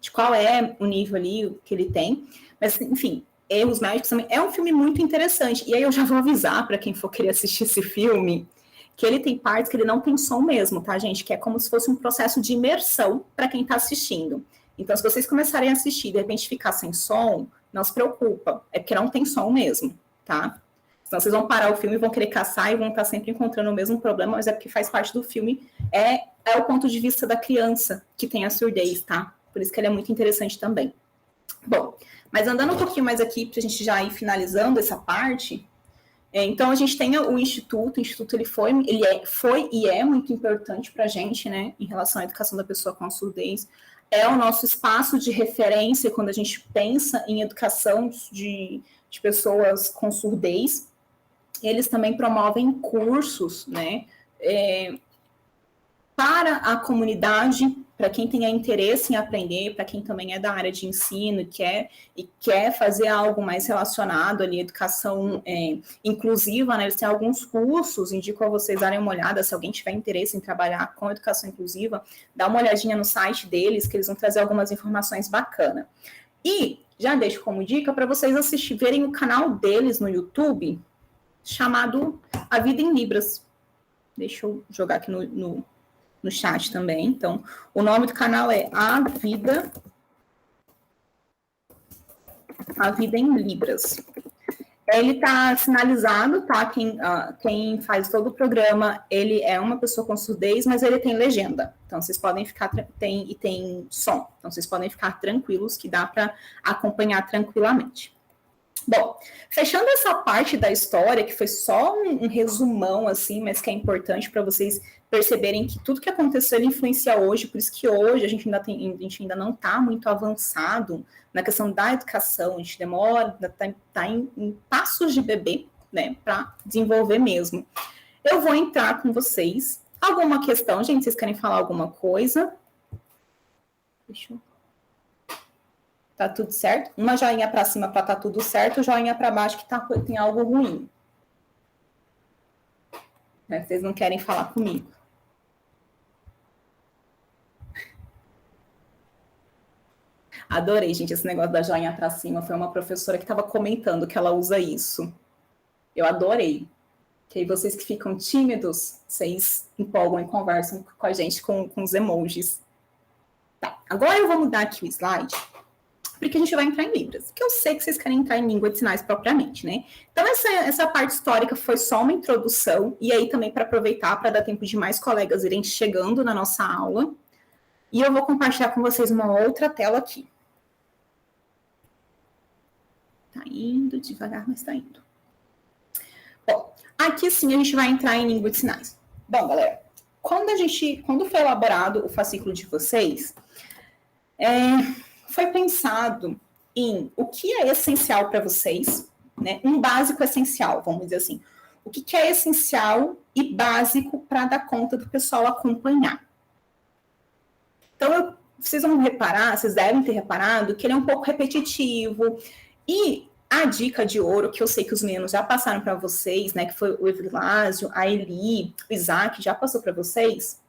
de qual é o nível ali que ele tem. Mas, enfim, erros médicos também. É um filme muito interessante. E aí eu já vou avisar para quem for querer assistir esse filme, que ele tem partes que ele não tem som mesmo, tá, gente? Que é como se fosse um processo de imersão para quem está assistindo. Então, se vocês começarem a assistir e de repente ficar sem som, não se preocupa, é porque não tem som mesmo, tá? Senão vocês vão parar o filme, vão querer caçar e vão estar sempre encontrando o mesmo problema, mas é porque faz parte do filme, é o ponto de vista da criança que tem a surdez, tá? Por isso que ele é muito interessante também. Bom, mas andando um pouquinho mais aqui, para a gente já ir finalizando essa parte, então a gente tem o Instituto ele foi e é muito importante para a gente, né, em relação à educação da pessoa com surdez. É o nosso espaço de referência quando a gente pensa em educação de pessoas com surdez. Eles também promovem cursos, né, para a comunidade, para quem tenha interesse em aprender, para quem também é da área de ensino e quer fazer algo mais relacionado ali, educação inclusiva, né? Eles têm alguns cursos, indico a vocês darem uma olhada, se alguém tiver interesse em trabalhar com educação inclusiva, dá uma olhadinha no site deles, que eles vão trazer algumas informações bacanas. E já deixo como dica para vocês verem o canal deles no YouTube, chamado A Vida em Libras. Deixa eu jogar aqui no chat também. Então, o nome do canal é A Vida A Vida em Libras. Ele está sinalizado, tá? Quem faz todo o programa, ele é uma pessoa com surdez, mas ele tem legenda. Então, vocês podem ficar... tem som. Então, vocês podem ficar tranquilos que dá para acompanhar tranquilamente. Bom, fechando essa parte da história, que foi só um resumão, assim, mas que é importante para vocês perceberem que tudo que aconteceu ele influencia hoje, por isso que hoje a gente ainda não está muito avançado na questão da educação, a gente demora, está em passos de bebê, né, para desenvolver mesmo. Eu vou entrar com vocês. Alguma questão, gente? Vocês querem falar alguma coisa? Deixa eu... Tá tudo certo? Uma joinha para cima para tá tudo certo, joinha para baixo que tem algo ruim. Vocês não querem falar comigo. Adorei, gente, esse negócio da joinha para cima. Foi uma professora que estava comentando que ela usa isso. Eu adorei. Que aí vocês que ficam tímidos, vocês empolgam e conversam com a gente com os emojis. Tá, agora eu vou mudar aqui o slide, porque a gente vai entrar em Libras, que eu sei que vocês querem entrar em língua de sinais propriamente, né? Então, essa parte histórica foi só uma introdução, e aí também para aproveitar, para dar tempo de mais colegas irem chegando na nossa aula, e eu vou compartilhar com vocês uma outra tela aqui. Tá indo devagar, mas tá indo. Bom, aqui sim a gente vai entrar em língua de sinais. Bom, galera, quando foi elaborado o fascículo de vocês, foi pensado em o que é essencial para vocês, né? Um básico essencial, vamos dizer assim. O que é essencial e básico para dar conta do pessoal acompanhar. Então, vocês vão reparar, vocês devem ter reparado que ele é um pouco repetitivo. E a dica de ouro, que eu sei que os meninos já passaram para vocês, né? Que foi o Evilásio, a Eli, o Isaac, já passou para vocês,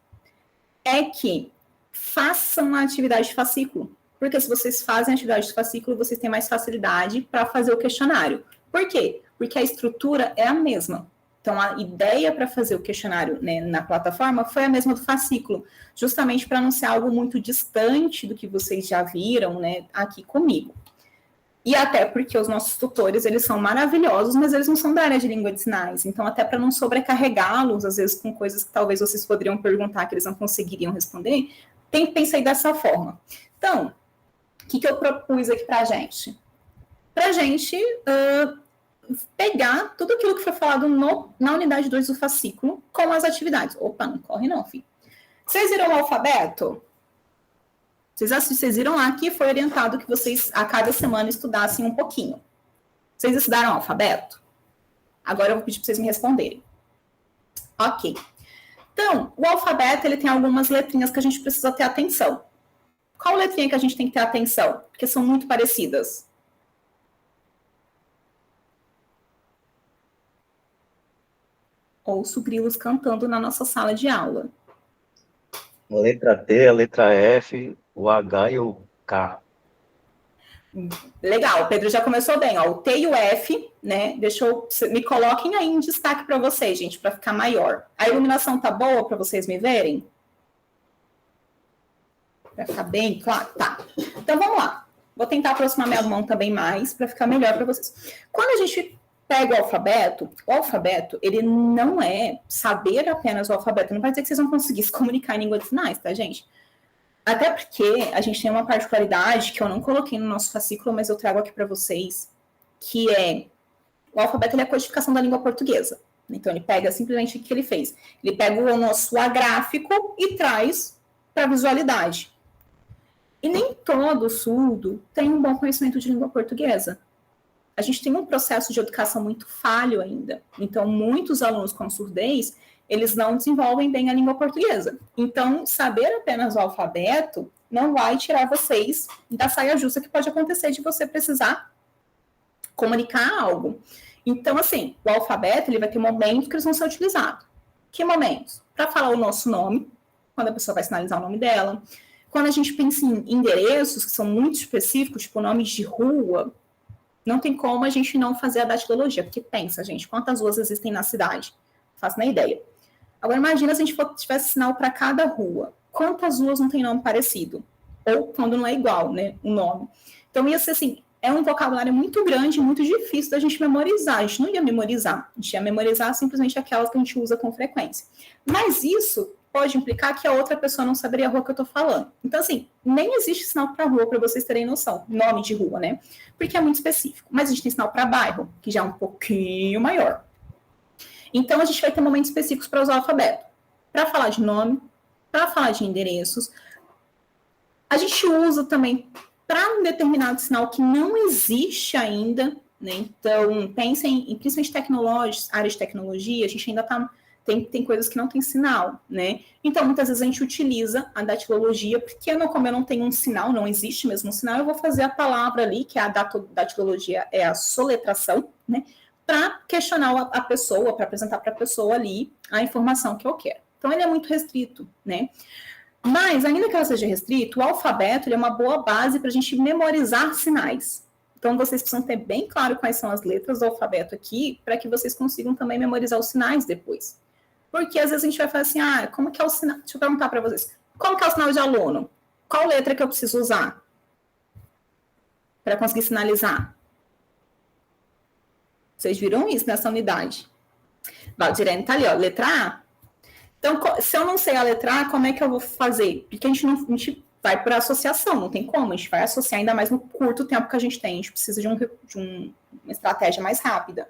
é que façam a atividade de fascículo. Porque se vocês fazem a atividade de fascículo, vocês têm mais facilidade para fazer o questionário. Por quê? Porque a estrutura é a mesma. Então, a ideia para fazer o questionário, né, na plataforma foi a mesma do fascículo, justamente para não ser algo muito distante do que vocês já viram, né, aqui comigo. E até porque os nossos tutores, eles são maravilhosos, mas eles não são da área de língua de sinais. Então, até para não sobrecarregá-los, às vezes, com coisas que talvez vocês poderiam perguntar que eles não conseguiriam responder, pensei dessa forma. Então, o que eu propus aqui para a gente? Para a gente pegar tudo aquilo que foi falado na unidade 2 do fascículo com as atividades. Opa, não corre não, filho. Vocês viram o alfabeto? Vocês viram lá que foi orientado que vocês, a cada semana, estudassem um pouquinho. Vocês estudaram o alfabeto? Agora eu vou pedir para vocês me responderem. Ok. Então, o alfabeto, ele tem algumas letrinhas que a gente precisa ter atenção. Qual letrinha que a gente tem que ter atenção? Porque são muito parecidas. Ouço grilos cantando na nossa sala de aula. A letra T, a letra F, o H e o K. Legal, o Pedro já começou bem. Ó, o T e o F, né? Me coloquem aí em destaque para vocês, gente, para ficar maior. A iluminação tá boa para vocês me verem? Para ficar bem claro? Tá. Então, vamos lá. Vou tentar aproximar minha mão também mais para ficar melhor para vocês. Quando a gente pega o alfabeto, ele não é saber apenas o alfabeto. Não vai dizer que vocês vão conseguir se comunicar em língua de sinais, tá, gente? Até porque a gente tem uma particularidade que eu não coloquei no nosso fascículo, mas eu trago aqui para vocês, que é o alfabeto, ele é a codificação da língua portuguesa. Então, ele pega simplesmente o que ele fez. Ele pega o nosso agráfico e traz para a visualidade. E nem todo surdo tem um bom conhecimento de língua portuguesa. A gente tem um processo de educação muito falho ainda. Então, muitos alunos com surdez, eles não desenvolvem bem a língua portuguesa. Então, saber apenas o alfabeto não vai tirar vocês da saia justa que pode acontecer de você precisar comunicar algo. Então, assim, o alfabeto, ele vai ter momentos que eles vão ser utilizados. Que momentos? Para falar o nosso nome, quando a pessoa vai sinalizar o nome dela. Quando a gente pensa em endereços que são muito específicos, tipo nomes de rua, não tem como a gente não fazer a datilologia, porque pensa, gente, quantas ruas existem na cidade? Faço na ideia. Agora, imagina se a gente tivesse sinal para cada rua. Quantas ruas não tem nome parecido? Ou quando não é igual, né, o nome. Então, ia ser assim, é um vocabulário muito grande, muito difícil da gente memorizar. A gente não ia memorizar, a gente ia memorizar simplesmente aquelas que a gente usa com frequência. Mas isso pode implicar que a outra pessoa não saberia a rua que eu estou falando. Então, assim, nem existe sinal para rua, para vocês terem noção, nome de rua, né? Porque é muito específico. Mas a gente tem sinal para bairro, que já é um pouquinho maior. Então, a gente vai ter momentos específicos para usar o alfabeto. Para falar de nome, para falar de endereços. A gente usa também para um determinado sinal que não existe ainda, né? Então, pensem em principalmente tecnológicos, área de tecnologia, a gente ainda tem coisas que não tem sinal, né? Então, muitas vezes a gente utiliza a datilologia, porque como eu não tenho um sinal, não existe mesmo um sinal, eu vou fazer a palavra ali, que a datilologia é a soletração, né? Para questionar a pessoa, para apresentar para a pessoa ali a informação que eu quero. Então, ele é muito restrito, né? Mas, ainda que ela seja restrito, o alfabeto ele é uma boa base para a gente memorizar sinais. Então, vocês precisam ter bem claro quais são as letras do alfabeto aqui, para que vocês consigam também memorizar os sinais depois. Porque, às vezes, a gente vai falar assim, como que é o sinal? Deixa eu perguntar para vocês. Como que é o sinal de aluno? Qual letra que eu preciso usar para conseguir sinalizar? Vocês viram isso nessa unidade? Valdirene está ali, ó, letra A. Então, se eu não sei a letra A, como é que eu vou fazer? Porque a gente vai por associação, não tem como, a gente vai associar ainda mais no curto tempo que a gente tem, a gente precisa de uma estratégia mais rápida.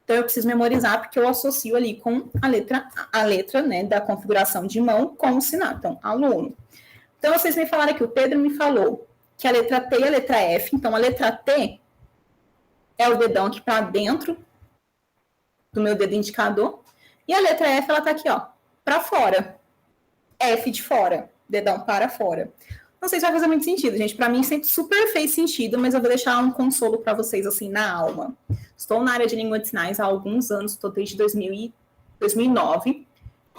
Então, eu preciso memorizar, porque eu associo ali com a letra, né, da configuração de mão com o sinal. Então, aluno. Então, vocês me falaram aqui, o Pedro me falou que a letra T e a letra F, então a letra T é o dedão aqui para dentro do meu dedo indicador, e a letra F, ela tá aqui, ó, para fora. F de fora, dedão para fora. Não sei se vai fazer muito sentido, gente. Para mim sempre super fez sentido, mas eu vou deixar um consolo para vocês, assim, na alma. Estou na área de língua de sinais há alguns anos, estou desde 2009,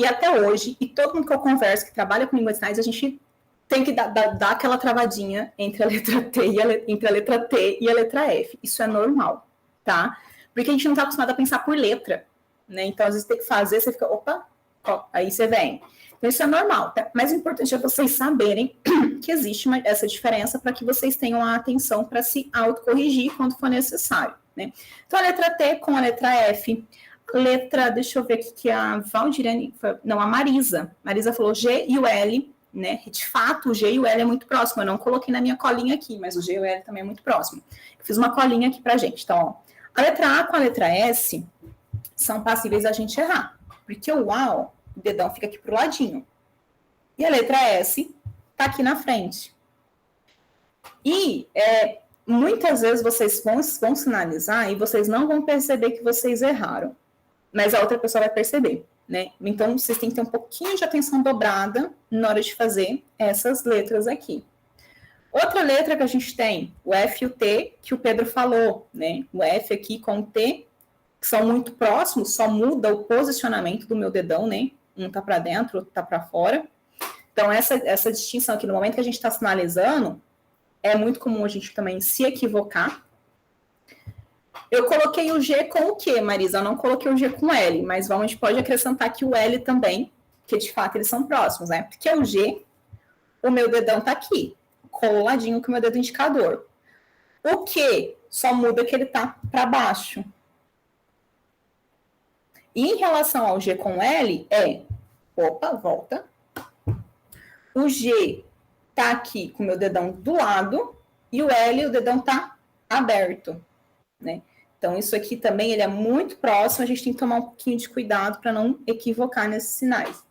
e até hoje, e todo mundo que eu converso, que trabalha com língua de sinais, a gente tem que dar aquela travadinha entre a letra T e a letra F. Isso é normal, tá? Porque a gente não está acostumado a pensar por letra, né? Então, às vezes tem que fazer, você fica, opa, aí você vem. Então, isso é normal, tá? Mas o importante é vocês saberem que existe essa diferença para que vocês tenham a atenção para se autocorrigir quando for necessário, né? Então, a letra T com a letra F, deixa eu ver aqui que a Valdirene, não, a Marisa falou G e o L, né? De fato, o G e o L é muito próximo, eu não coloquei na minha colinha aqui, mas o G e o L também é muito próximo. Eu fiz uma colinha aqui pra gente, então, ó, a letra A com a letra S são passíveis a gente errar, porque o A, ó, o dedão fica aqui pro ladinho. E a letra S tá aqui na frente. E muitas vezes vocês vão sinalizar e vocês não vão perceber que vocês erraram. Mas a outra pessoa vai perceber, né? Então, vocês têm que ter um pouquinho de atenção dobrada na hora de fazer essas letras aqui. Outra letra que a gente tem, o F e o T, que o Pedro falou, né? O F aqui com o T, que são muito próximos, só muda o posicionamento do meu dedão, né? Um tá para dentro, outro tá para fora. Então, essa distinção aqui, no momento que a gente está sinalizando, é muito comum a gente também se equivocar. Eu coloquei o G com o Q, Marisa? Eu não coloquei o G com L, mas a gente pode acrescentar aqui o L também, que de fato eles são próximos, né? Porque o G, o meu dedão tá aqui, coladinho com o meu dedo indicador. O Q só muda que ele tá para baixo. E em relação ao G com L, volta. O G tá aqui com o meu dedão do lado e o L, o dedão tá aberto, né? Então, isso aqui também ele é muito próximo, a gente tem que tomar um pouquinho de cuidado para não equivocar nesses sinais.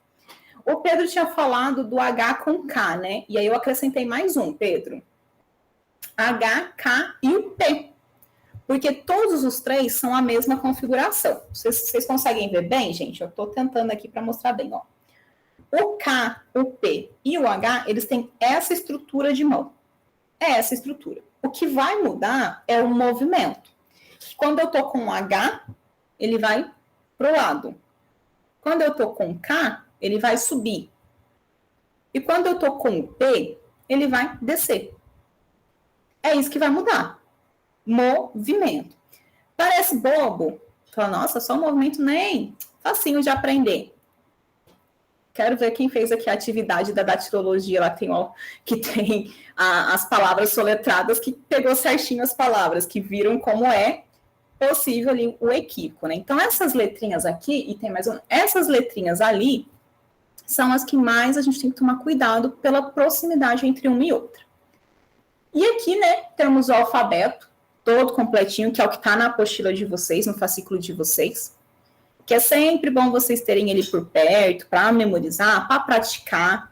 O Pedro tinha falado do H com K, né? E aí eu acrescentei mais um, Pedro. H, K e o P. Porque todos os três são a mesma configuração. Vocês conseguem ver bem, gente? Eu estou tentando aqui para mostrar bem, ó. O K, o P e o H, eles têm essa estrutura de mão. É essa estrutura. O que vai mudar é o movimento. Quando eu estou com o H, ele vai para o lado. Quando eu estou com o K, ele vai subir. E quando eu estou com o P, ele vai descer. É isso que vai mudar. Movimento. Parece bobo. Fala, nossa, só o movimento nem facinho de aprender. Quero ver quem fez aqui a atividade da datilologia, lá que tem as palavras soletradas, que pegou certinho as palavras, que viram como é possível ali o equívoco, né? Então, essas letrinhas aqui, e tem mais uma, essas letrinhas ali, são as que mais a gente tem que tomar cuidado pela proximidade entre uma e outra. E aqui, né, temos o alfabeto, todo completinho, que é o que está na apostila de vocês, no fascículo de vocês, que é sempre bom vocês terem ele por perto, para memorizar, para praticar.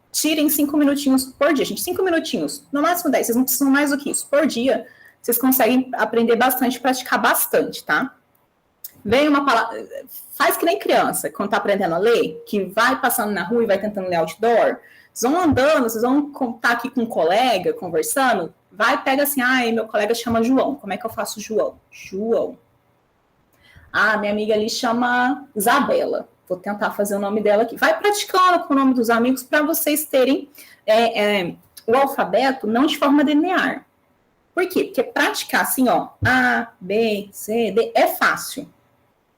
Tirem 5 minutinhos por dia, gente, 5 minutinhos, no máximo 10, vocês não precisam mais do que isso. Por dia, vocês conseguem aprender bastante, praticar bastante, tá? Vem uma palavra, faz que nem criança, quando tá aprendendo a ler, que vai passando na rua e vai tentando ler outdoor, vocês vão andando, vocês vão estar aqui com um colega, conversando, vai, pega assim, meu colega chama João, como é que eu faço João? João. Minha amiga ali chama Isabela. Vou tentar fazer o nome dela aqui. Vai praticando com o nome dos amigos para vocês terem o alfabeto não de forma linear. Por quê? Porque praticar assim, ó, A, B, C, D, é fácil.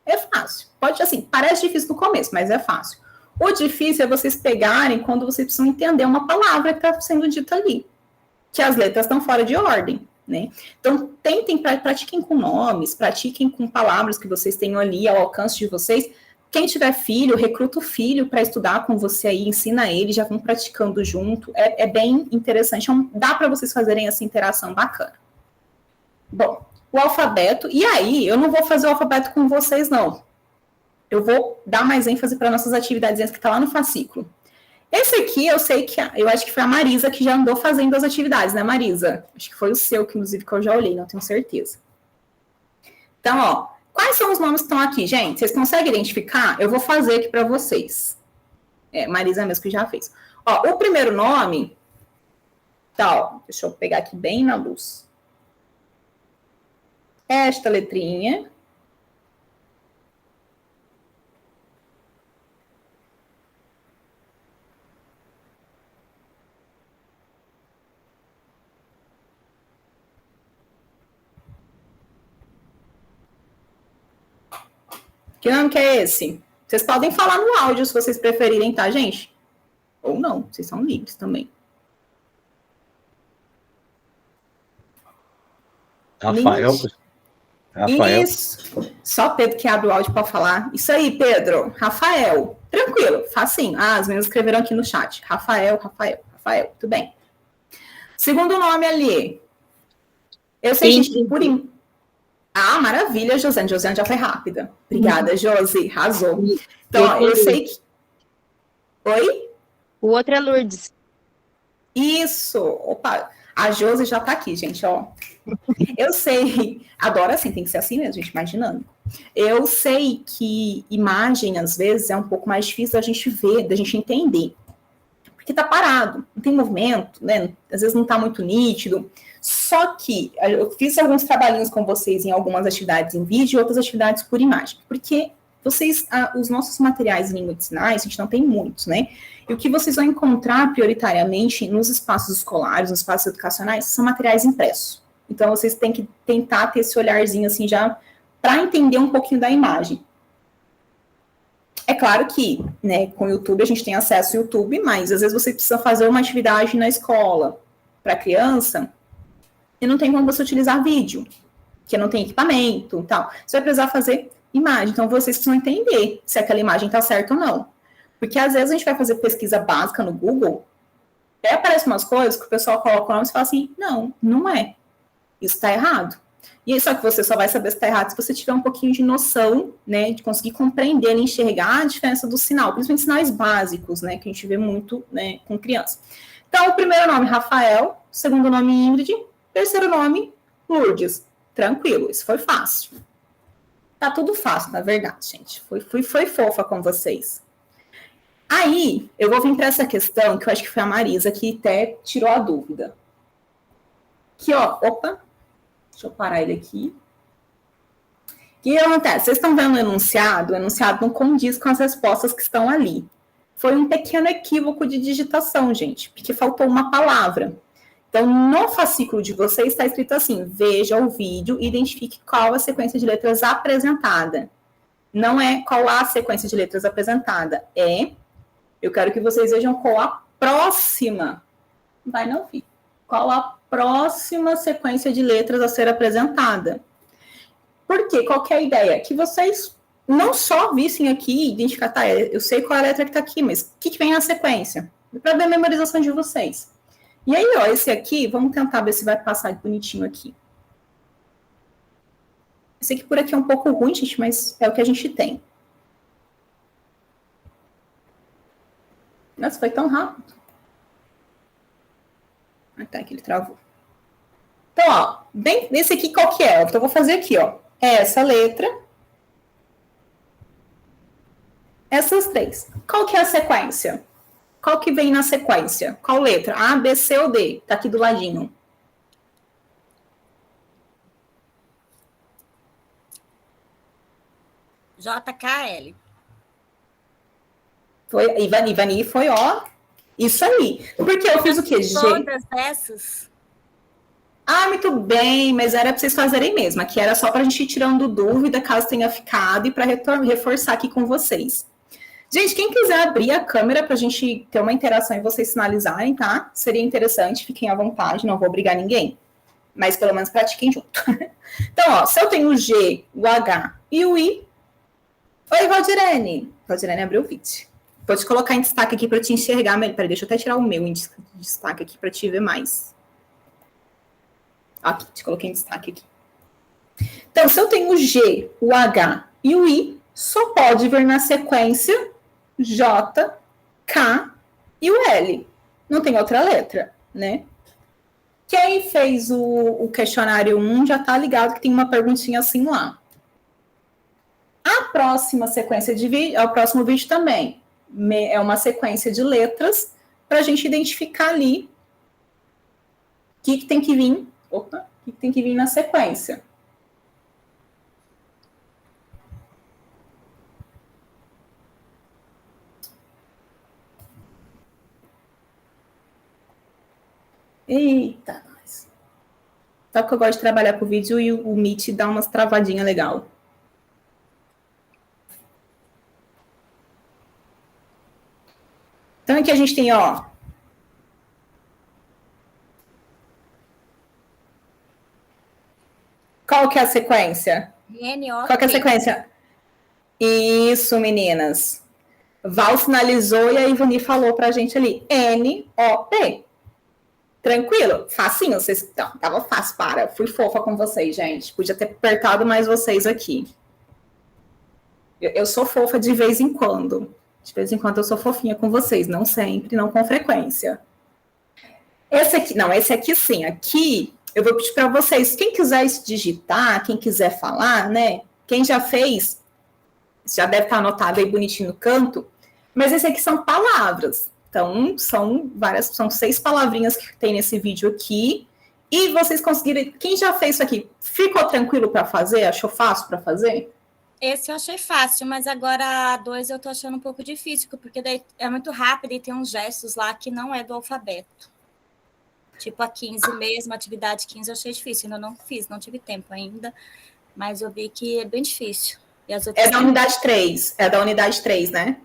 É fácil. Pode, assim, parece difícil no começo, mas é fácil. O difícil é vocês pegarem quando vocês precisam entender uma palavra que está sendo dita ali. Que as letras estão fora de ordem. Né? Então, pratiquem com nomes, pratiquem com palavras que vocês tenham ali ao alcance de vocês. Quem tiver filho, recruta o filho para estudar com você aí, ensina ele, já vão praticando junto. É bem interessante, dá para vocês fazerem essa interação bacana. Bom, o alfabeto, e aí eu não vou fazer o alfabeto com vocês, não. Eu vou dar mais ênfase para nossas atividades que está lá no fascículo. Esse aqui, eu acho que foi a Marisa que já andou fazendo as atividades, né, Marisa? Acho que foi o seu, que inclusive que eu já olhei, não tenho certeza. Então, ó, quais são os nomes que estão aqui, gente? Vocês conseguem identificar? Eu vou fazer aqui para vocês. Marisa mesmo que já fez. Ó, o primeiro nome, tá, ó, deixa eu pegar aqui bem na luz. Esta letrinha. Que nome que é esse? Vocês podem falar no áudio se vocês preferirem, tá, gente? Ou não, vocês são livres também. Rafael. Isso. Só Pedro que abre o áudio para falar. Isso aí, Pedro. Rafael. Tranquilo, facinho. As meninas escreveram aqui no chat. Rafael. Tudo bem. Segundo nome ali. Eu sei, gente, por... maravilha, Josiane. Josiane já foi rápida. Obrigada, Josi. Arrasou. Então, ó, eu sei que... Oi? O outro é Lourdes. Isso. Opa, a Josi já tá aqui, gente, ó. Eu sei... Adoro assim, tem que ser assim mesmo, gente, mais dinâmico. Eu sei que imagem, às vezes, é um pouco mais difícil da gente ver, da gente entender. Porque tá parado, não tem movimento, né? Às vezes não tá muito nítido. Só que eu fiz alguns trabalhinhos com vocês em algumas atividades em vídeo e outras atividades por imagem. Porque os nossos materiais em língua de sinais, a gente não tem muitos, né? E o que vocês vão encontrar prioritariamente nos espaços escolares, nos espaços educacionais, são materiais impressos. Então, vocês têm que tentar ter esse olharzinho assim já para entender um pouquinho da imagem. É claro que, né, com o YouTube a gente tem acesso ao YouTube, mas às vezes você precisa fazer uma atividade na escola para criança e não tem como você utilizar vídeo, porque não tem equipamento e tal. Você vai precisar fazer imagem. Então, vocês precisam entender se aquela imagem está certa ou não. Porque às vezes a gente vai fazer pesquisa básica no Google, aí aparecem umas coisas que o pessoal coloca o nome e fala assim, não é. Isso está errado. E só que você só vai saber se está errado se você tiver um pouquinho de noção, né, de conseguir compreender e enxergar a diferença do sinal, principalmente sinais básicos, né, que a gente vê muito, né, com criança. Então, o primeiro nome, Rafael, segundo nome, Ingrid, terceiro nome, Lourdes. Tranquilo, isso foi fácil. Tá tudo fácil, na verdade, gente. Foi fofa com vocês. Aí, eu vou vir para essa questão, que eu acho que foi a Marisa que até tirou a dúvida. Que, ó, opa, deixa eu parar ele aqui. O que acontece? Vocês estão vendo o enunciado não condiz com as respostas que estão ali. Foi um pequeno equívoco de digitação, gente, porque faltou uma palavra. Então, no fascículo de vocês está escrito assim, veja o vídeo e identifique qual a sequência de letras apresentada. Não é qual a sequência de letras apresentada, é Eu quero que vocês vejam qual a próxima. Vai não, filho. Qual a próxima sequência de letras a ser apresentada. Por quê? Qual que é a ideia? Que vocês não só vissem aqui e identificar, tá, eu sei qual é a letra que está aqui, mas o que vem na sequência? Para ver a memorização de vocês. E aí, ó, esse aqui, vamos tentar ver se vai passar bonitinho aqui. Esse aqui por aqui é um pouco ruim, gente, mas é o que a gente tem. Nossa, foi tão rápido. Até que ele travou. Então, ó, bem, esse aqui qual que é? Então, eu vou fazer aqui, ó. É essa letra. Essas três. Qual que é a sequência? Qual que vem na sequência? Qual letra? A, B, C ou D? Tá aqui do ladinho. JKL. Foi, Ivani, foi, ó. Isso aí. Porque eu fiz o quê? Todas essas. Ah, muito bem, mas era para vocês fazerem mesmo. Aqui era só para a gente ir tirando dúvida, caso tenha ficado, e para reforçar aqui com vocês. Gente, quem quiser abrir a câmera para a gente ter uma interação e vocês sinalizarem, tá? Seria interessante, fiquem à vontade, não vou obrigar ninguém. Mas pelo menos pratiquem junto. Então, ó, se eu tenho o G, o H e o I. Oi, Valdirene. Valdirene abriu o vídeo. Vou te colocar em destaque aqui para te enxergar melhor. Peraí, deixa eu até tirar o meu em destaque aqui para te ver mais. Aqui, te coloquei em destaque aqui. Então, se eu tenho o G, o H e o I, só pode vir na sequência J, K e o L. Não tem outra letra, né? Quem fez o questionário 1 já tá ligado que tem uma perguntinha assim lá. A próxima sequência de vídeo, o próximo vídeo também, é uma sequência de letras para a gente identificar ali o que tem que vir. Opa, o que tem que vir na sequência? Eita, nós. Sabe que eu gosto de trabalhar com vídeo e o Meet dá umas travadinhas legal. Então aqui a gente tem, ó. Qual que é a sequência? Qual que é a sequência? Isso, meninas. Val sinalizou e a Ivani falou pra gente ali. N-O-P. Tranquilo? Facinho? Vocês... Não, tava fácil, para. Fui fofa com vocês, gente. Podia ter apertado mais vocês aqui. Eu sou fofa de vez em quando. De vez em quando eu sou fofinha com vocês. Não sempre, não com frequência. Esse aqui, não, esse aqui sim. Aqui... Eu vou pedir para vocês, quem quiser digitar, quem quiser falar, né? Quem já fez, já deve estar anotado aí bonitinho no canto, mas esse aqui são palavras. Então, são 6 palavrinhas que tem nesse vídeo aqui. E vocês conseguiram, quem já fez isso aqui, ficou tranquilo para fazer? Achou fácil para fazer? Esse eu achei fácil, mas agora a 2 eu tô achando um pouco difícil, porque daí é muito rápido e tem uns gestos lá que não é do alfabeto. Tipo a 15 mesmo, atividade 15 eu achei difícil, ainda não fiz, não tive tempo ainda, mas eu vi que é bem difícil. E as outras da unidade 3, é da unidade 3, né?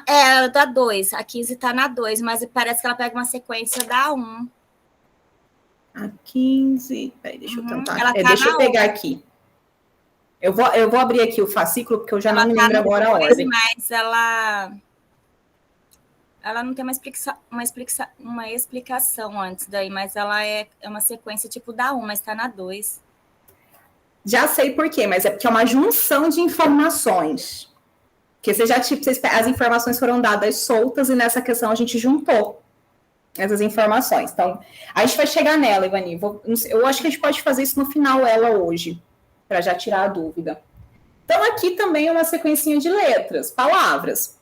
É da 2, a 15 tá na 2, mas parece que ela pega uma sequência da 1. A 15, peraí, deixa eu tentar, Tá deixa eu pegar aqui. Eu vou abrir aqui o fascículo, porque eu já não me lembro agora a ordem. Mas ela não tem uma explicação antes daí, mas ela é uma sequência tipo da 1, mas está na 2. Já sei por quê, mas é porque é uma junção de informações. Porque as informações foram dadas soltas e nessa questão a gente juntou essas informações. Então, a gente vai chegar nela, Ivani. Eu acho que a gente pode fazer isso no final, ela hoje, para já tirar a dúvida. Então, aqui também é uma sequencinha de letras, palavras.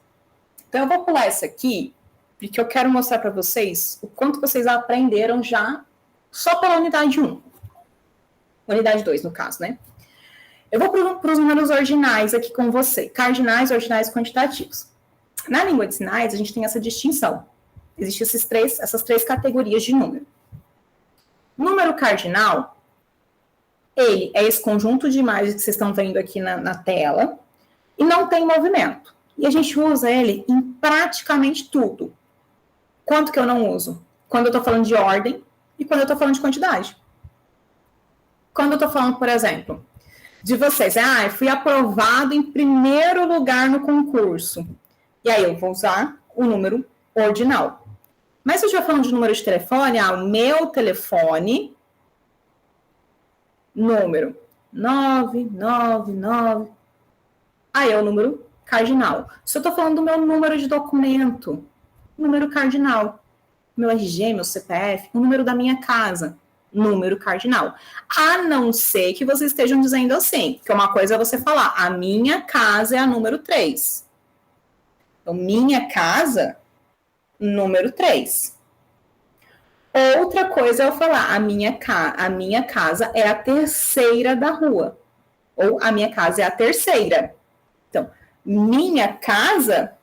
Então, eu vou pular essa aqui, porque eu quero mostrar para vocês o quanto vocês aprenderam já só pela unidade 1. Unidade 2, no caso, né? Eu vou para os números ordinais aqui com você. Cardinais, ordinais e quantitativos. Na língua de sinais, a gente tem essa distinção. Existem essas três categorias de número. Número cardinal, ele é esse conjunto de imagens que vocês estão vendo aqui na tela e não tem movimento. E a gente usa ele em praticamente tudo. Quanto que eu não uso? Quando eu estou falando de ordem e quando eu estou falando de quantidade. Quando eu estou falando, por exemplo, de vocês, eu fui aprovado em primeiro lugar no concurso. E aí eu vou usar o número ordinal. Mas se eu estiver falando de número de telefone, o meu telefone, número 999, aí é o número cardinal. Se eu estou falando do meu número de documento, número cardinal. Meu RG, meu CPF, o número da minha casa, número cardinal. A não ser que vocês estejam dizendo assim, que uma coisa é você falar, a minha casa é a número 3. Então, minha casa, número 3. Outra coisa é eu falar, a minha casa é a terceira da rua. Ou a minha casa é a terceira. Então, minha casa,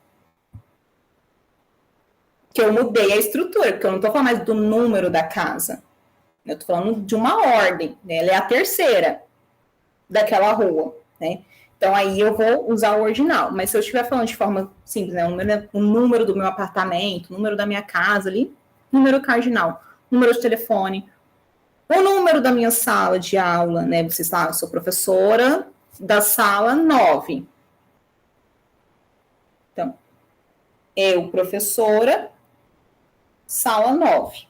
que eu mudei a estrutura, porque eu não estou falando mais do número da casa. Eu estou falando de uma ordem, né? Ela é a terceira daquela rua, né? Então, aí eu vou usar o ordinal. Mas se eu estiver falando de forma simples, né? O número do meu apartamento, o número da minha casa ali, número cardinal. Número de telefone. O número da minha sala de aula, né? Você está, eu sou professora da sala 9. Então, eu, professora, sala 9.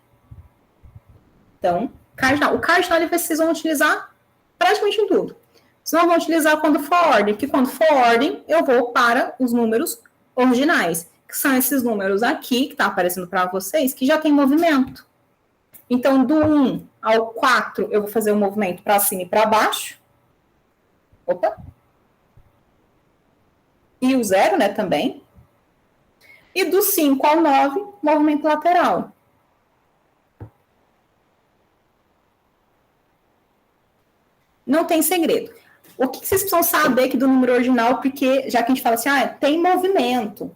Então, cardinal. O cardinal vocês vão utilizar praticamente em tudo. Vocês não vão utilizar quando for ordem, porque quando for ordem, eu vou para os números ordinais, que são esses números aqui, que está aparecendo para vocês, que já tem movimento. Então, do 1 ao 4, eu vou fazer um movimento para cima e para baixo. Opa! E o 0, né, também. E do 5 ao 9, movimento lateral. Não tem segredo. O que vocês precisam saber aqui do número ordinal, porque já que a gente fala assim, tem movimento.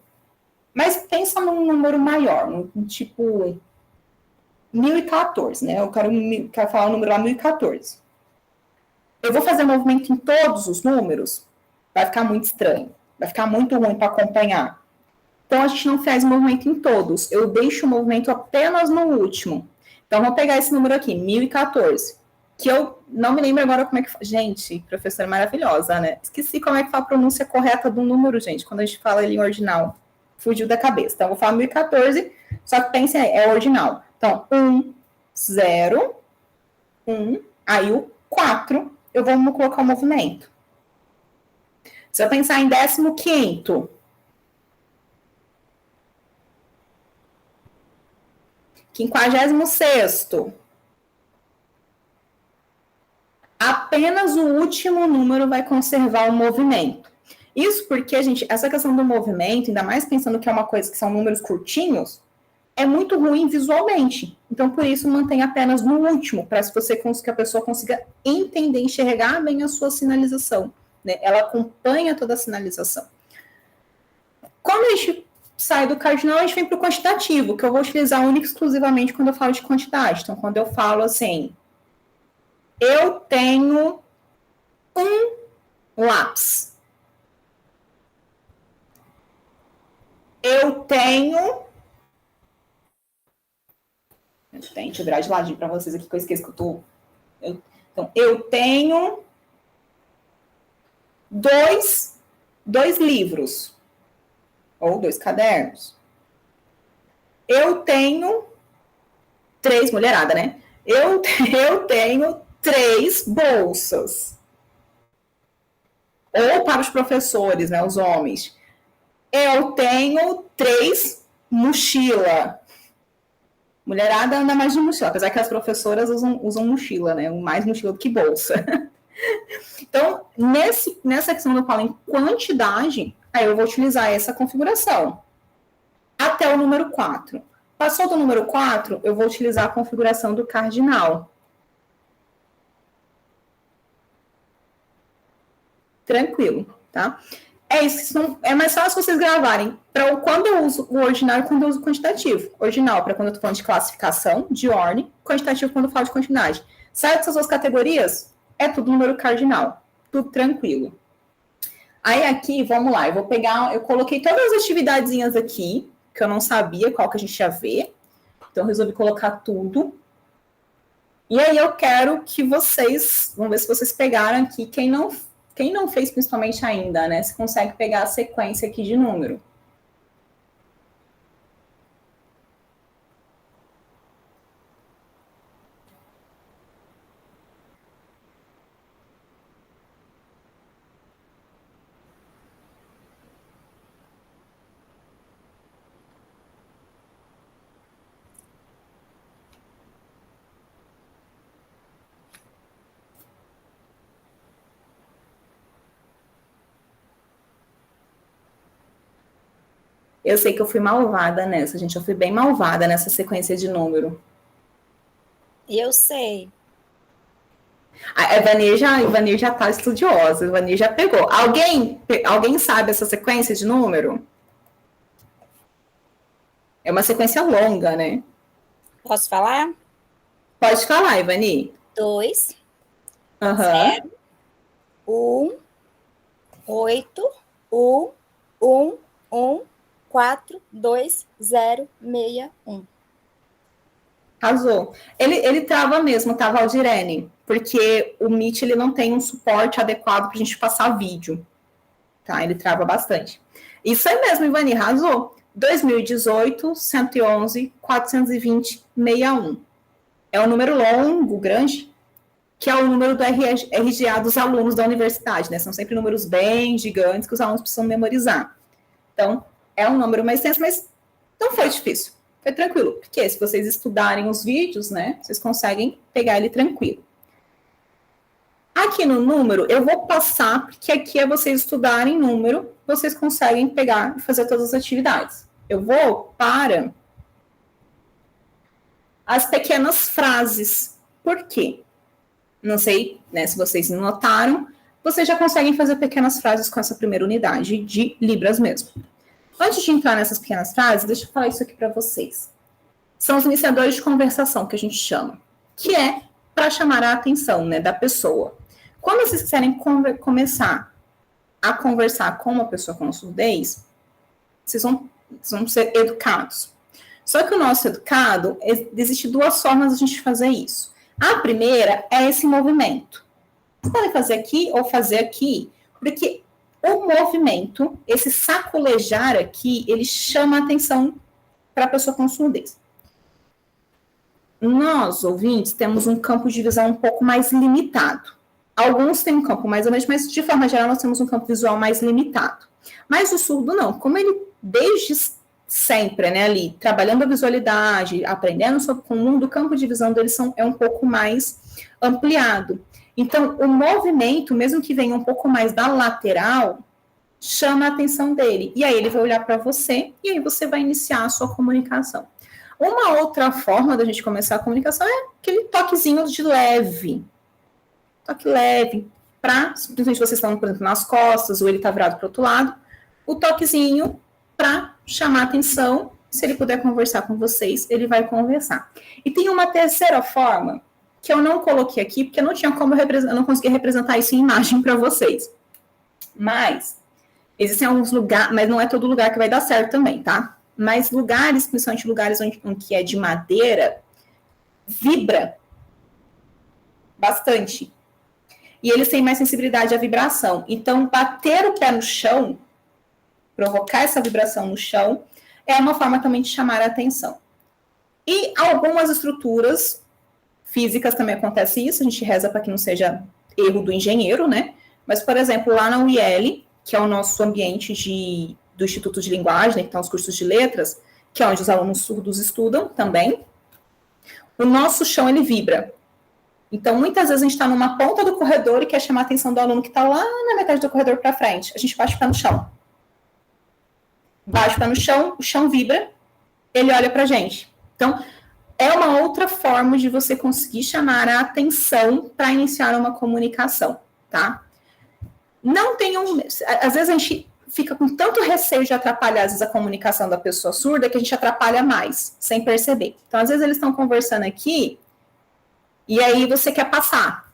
Mas pensa num número maior, tipo 1014, né? Eu quero falar o número lá 1014. Eu vou fazer movimento em todos os números, vai ficar muito estranho, vai ficar muito ruim para acompanhar. Então, a gente não faz movimento em todos, eu deixo o movimento apenas no último. Então, vamos pegar esse número aqui, 1014, que eu não me lembro agora como é que... Gente, professora maravilhosa, né? Esqueci como é que fala a pronúncia correta do número, gente, quando a gente fala ele em ordinal. Fugiu da cabeça. Então, eu vou falar 1014, só que pensem aí, é ordinal. Então, 1, 0, 1, aí o 4, eu vou colocar o movimento. Se eu pensar em 15º, quinquagésimo sexto, apenas o último número vai conservar o movimento. Isso porque, gente, essa questão do movimento, ainda mais pensando que é uma coisa que são números curtinhos, é muito ruim visualmente. Então, por isso, mantém apenas no último, para que a pessoa consiga entender, enxergar bem a sua sinalização. Né? Ela acompanha toda a sinalização. Quando a gente sai do cardinal, a gente vem para o quantitativo, que eu vou utilizar única e exclusivamente quando eu falo de quantidade. Então, quando eu falo assim, eu tenho um lápis. Eu tenho... Deixa eu virar de ladinho para vocês aqui, que eu esqueço que eu tô... Então, eu tenho dois livros. Ou 2 cadernos. Eu tenho 3, mulherada, né? Eu tenho 3 bolsas. Ou para os professores, né, os homens. Eu tenho 3 mochila. Mulherada anda mais de mochila, apesar que as professoras usam mochila, né? Mais mochila do que bolsa. Então, nessa questão que eu falo em quantidade, aí eu vou utilizar essa configuração. Até o número 4. Passou do número 4, eu vou utilizar a configuração do cardinal. Tranquilo, tá? É isso, é mais fácil vocês gravarem para quando eu uso o ordinal e quando eu uso o quantitativo. Ordinal para quando eu estou falando de classificação, de ordem, quantitativo quando eu falo de quantidade. Sai dessas duas categorias, é tudo número cardinal. Tudo tranquilo. Aí aqui, vamos lá, eu coloquei todas as atividadezinhas aqui, que eu não sabia qual que a gente ia ver. Então, eu resolvi colocar tudo. E aí eu quero que vocês, vamos ver se vocês pegaram aqui, quem não fez principalmente ainda, né? Você consegue pegar a sequência aqui de número. Eu sei que eu fui malvada nessa, gente. Eu fui bem malvada nessa sequência de número. Eu sei. A Ivani já tá estudiosa, a Ivani já pegou. Alguém sabe essa sequência de número? É uma sequência longa, né? Posso falar? Pode falar, Ivani. 2, Aham. 0, 1, 8, 1, 1, 1, 4, 2, 0, 6, 1. Arrasou. Ele trava mesmo, tá, Valdirene? Porque o Meet ele não tem um suporte adequado para a gente passar vídeo. Tá? Ele trava bastante. Isso aí mesmo, Ivani, arrasou. 2018, 111, 420, 61. É um número longo, grande, que é o número do RGA dos alunos da universidade, né? São sempre números bem gigantes que os alunos precisam memorizar. Então, é um número mais extenso, mas não foi difícil. Foi tranquilo, porque se vocês estudarem os vídeos, né, vocês conseguem pegar ele tranquilo. Aqui no número, eu vou passar, porque aqui é vocês estudarem número, vocês conseguem pegar e fazer todas as atividades. Eu vou para as pequenas frases. Por quê? Não sei, né, se vocês notaram, vocês já conseguem fazer pequenas frases com essa primeira unidade de Libras mesmo. Antes de entrar nessas pequenas frases, deixa eu falar isso aqui para vocês. São os iniciadores de conversação que a gente chama, que é para chamar a atenção, né, da pessoa. Quando vocês quiserem começar a conversar com uma pessoa com surdez, vocês vão ser educados. Só que o nosso educado, existe duas formas de a gente fazer isso. A primeira é esse movimento. Vocês podem fazer aqui ou fazer aqui, porque o movimento, esse sacolejar aqui, ele chama a atenção para a pessoa com surdez. Nós, ouvintes, temos um campo de visão um pouco mais limitado. Alguns têm um campo mais grande, mas de forma geral nós temos um campo visual mais limitado. Mas o surdo não, como ele desde sempre, né, ali, trabalhando a visualidade, aprendendo sobre o mundo, o campo de visão deles é um pouco mais ampliado. Então, o movimento, mesmo que venha um pouco mais da lateral, chama a atenção dele. E aí ele vai olhar para você e aí você vai iniciar a sua comunicação. Uma outra forma da gente começar a comunicação é aquele toquezinho de leve. Toque leve, para, simplesmente vocês estão, por exemplo, nas costas, ou ele está virado para o outro lado, o toquezinho para chamar a atenção. Se ele puder conversar com vocês, ele vai conversar. E tem uma terceira forma, que eu não coloquei aqui, porque eu não tinha como eu não conseguia representar isso em imagem para vocês. Mas, existem alguns lugares, mas não é todo lugar que vai dar certo também, tá? Mas lugares, principalmente lugares onde é de madeira, vibra bastante. E eles têm mais sensibilidade à vibração. Então, bater o pé no chão, provocar essa vibração no chão, é uma forma também de chamar a atenção. E algumas estruturas físicas também acontece isso, a gente reza para que não seja erro do engenheiro, né? Mas, por exemplo, lá na UIL, que é o nosso ambiente do Instituto de Linguagem, né, que estão os cursos de letras, que é onde os alunos surdos estudam também, o nosso chão, ele vibra. Então, muitas vezes a gente está numa ponta do corredor e quer chamar a atenção do aluno que está lá na metade do corredor para frente. A gente bate o pé no chão. Bate o pé no chão, o chão vibra, ele olha para a gente. Então, é uma outra forma de você conseguir chamar a atenção para iniciar uma comunicação, tá? Não tenham... Às vezes a gente fica com tanto receio de atrapalhar, às vezes, a comunicação da pessoa surda, que a gente atrapalha mais, sem perceber. Então, às vezes eles estão conversando aqui, e aí você quer passar.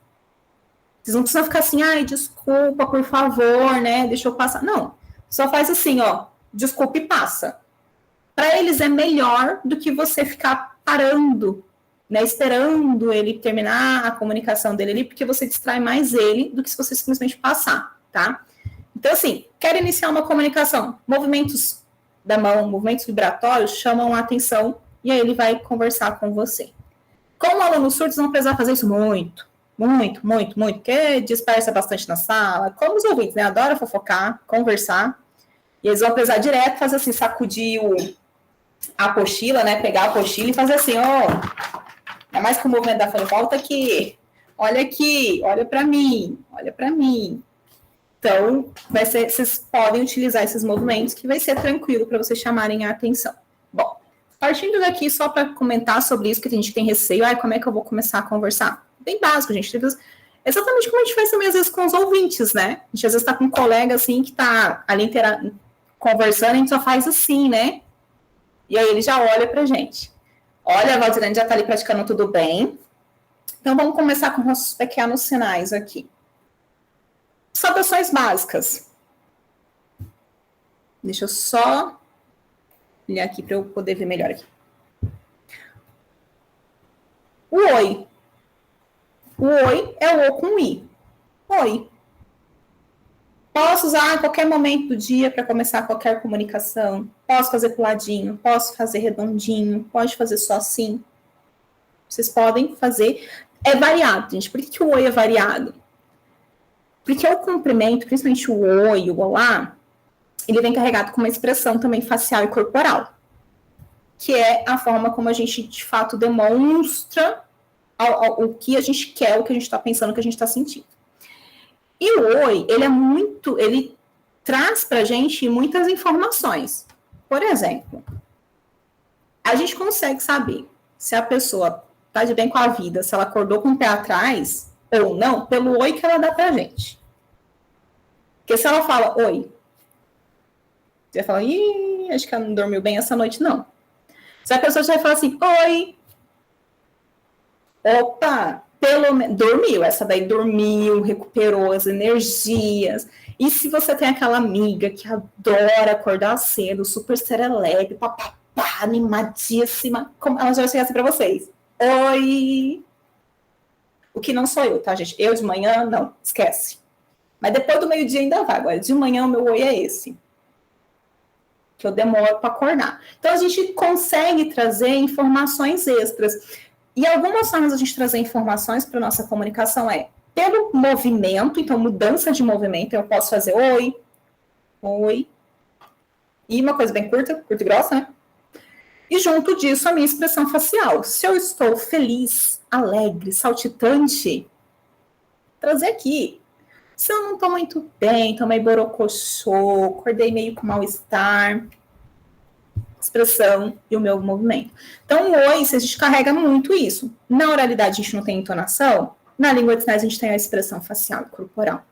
Vocês não precisam ficar assim, ai, desculpa, por favor, né? Deixa eu passar. Não. Só faz assim, ó. Desculpa e passa. Para eles é melhor do que você ficar parando, né? Esperando ele terminar a comunicação dele ali, porque você distrai mais ele do que se você simplesmente passar, tá? Então, assim, quer iniciar uma comunicação, movimentos da mão, movimentos vibratórios chamam a atenção e aí ele vai conversar com você. Como alunos surdos, vão precisar fazer isso muito, porque dispersa bastante na sala. Como os ouvintes, né? Adora fofocar, conversar. E eles vão precisar direto fazer assim, sacudir a apostila, né? Pegar a apostila e fazer assim, ó. É mais que o movimento da folha, volta aqui, olha para mim, olha para mim. Então, vocês podem utilizar esses movimentos que vai ser tranquilo para vocês chamarem a atenção. Bom, partindo daqui, só para comentar sobre isso, que a gente tem receio, como é que eu vou começar a conversar? Bem básico, gente. Exatamente como a gente faz também, às vezes, com os ouvintes, né? A gente, às vezes, está com um colega, assim, que está ali conversando, a gente só faz assim, né? E aí ele já olha para a gente. Olha, a Valdirene já está ali praticando tudo bem. Então, vamos começar com nossos pequenos sinais aqui. Saudações básicas. Deixa eu só olhar aqui para eu poder ver melhor aqui. O oi. O oi é o O com I. Oi. Posso usar a qualquer momento do dia para começar qualquer comunicação. Posso fazer puladinho, posso fazer redondinho, pode fazer só assim. Vocês podem fazer. É variado, gente. Por que o oi é variado? Porque o cumprimento, principalmente o oi, o olá, ele vem carregado com uma expressão também facial e corporal, que é a forma como a gente, de fato, demonstra o que a gente quer, o que a gente está pensando, o que a gente está sentindo. E o oi, ele traz para a gente muitas informações. Por exemplo, a gente consegue saber se a pessoa está de bem com a vida, se ela acordou com o pé atrás ou não, pelo oi que ela dá pra gente. Porque se ela fala oi, você vai falar, acho que ela não dormiu bem essa noite, não. Se a pessoa já vai falar assim, oi, opa, pelo menos, dormiu, essa daí dormiu, recuperou as energias. E se você tem aquela amiga que adora acordar cedo, super serelepe, papapá, animadíssima, como ela já vai chegar assim pra vocês. Oi! O que não sou eu, tá, gente? Eu de manhã, não, esquece. Mas depois do meio-dia ainda vai. Agora, de manhã o meu oi é esse. Que eu demoro para acordar. Então, a gente consegue trazer informações extras. E algumas formas a gente trazer informações para nossa comunicação é pelo movimento, então mudança de movimento, eu posso fazer oi, oi. E uma coisa bem curta e grossa, né? E junto disso, a minha expressão facial. Se eu estou feliz, alegre, saltitante, trazer aqui. Se eu não estou muito bem, tomei borocochô, acordei meio com mal-estar, expressão e o meu movimento. Então, o oi, a gente carrega muito isso. Na oralidade, a gente não tem entonação. Na língua de sinais, a gente tem a expressão facial e corporal.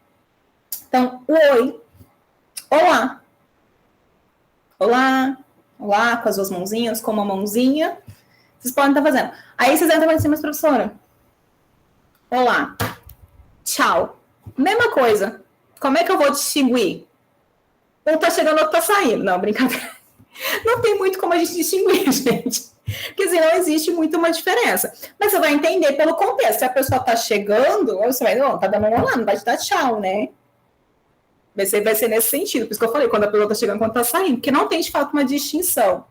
Então, o oi, olá. Olá. Olá, com as duas mãozinhas, com uma mãozinha. Vocês podem estar fazendo. Aí vocês entram assim, mas professora. Olá. Tchau. Mesma coisa. Como é que eu vou distinguir? Um tá chegando, outro tá saindo. Não, brincadeira. Não tem muito como a gente distinguir, gente. Porque assim, não existe muito uma diferença. Mas você vai entender pelo contexto. Se a pessoa tá chegando, você vai, tá dando um olá, não vai te dar tchau, né? Vai ser nesse sentido. Por isso que eu falei, quando a pessoa está chegando, quando está saindo. Porque não tem, de fato, uma distinção.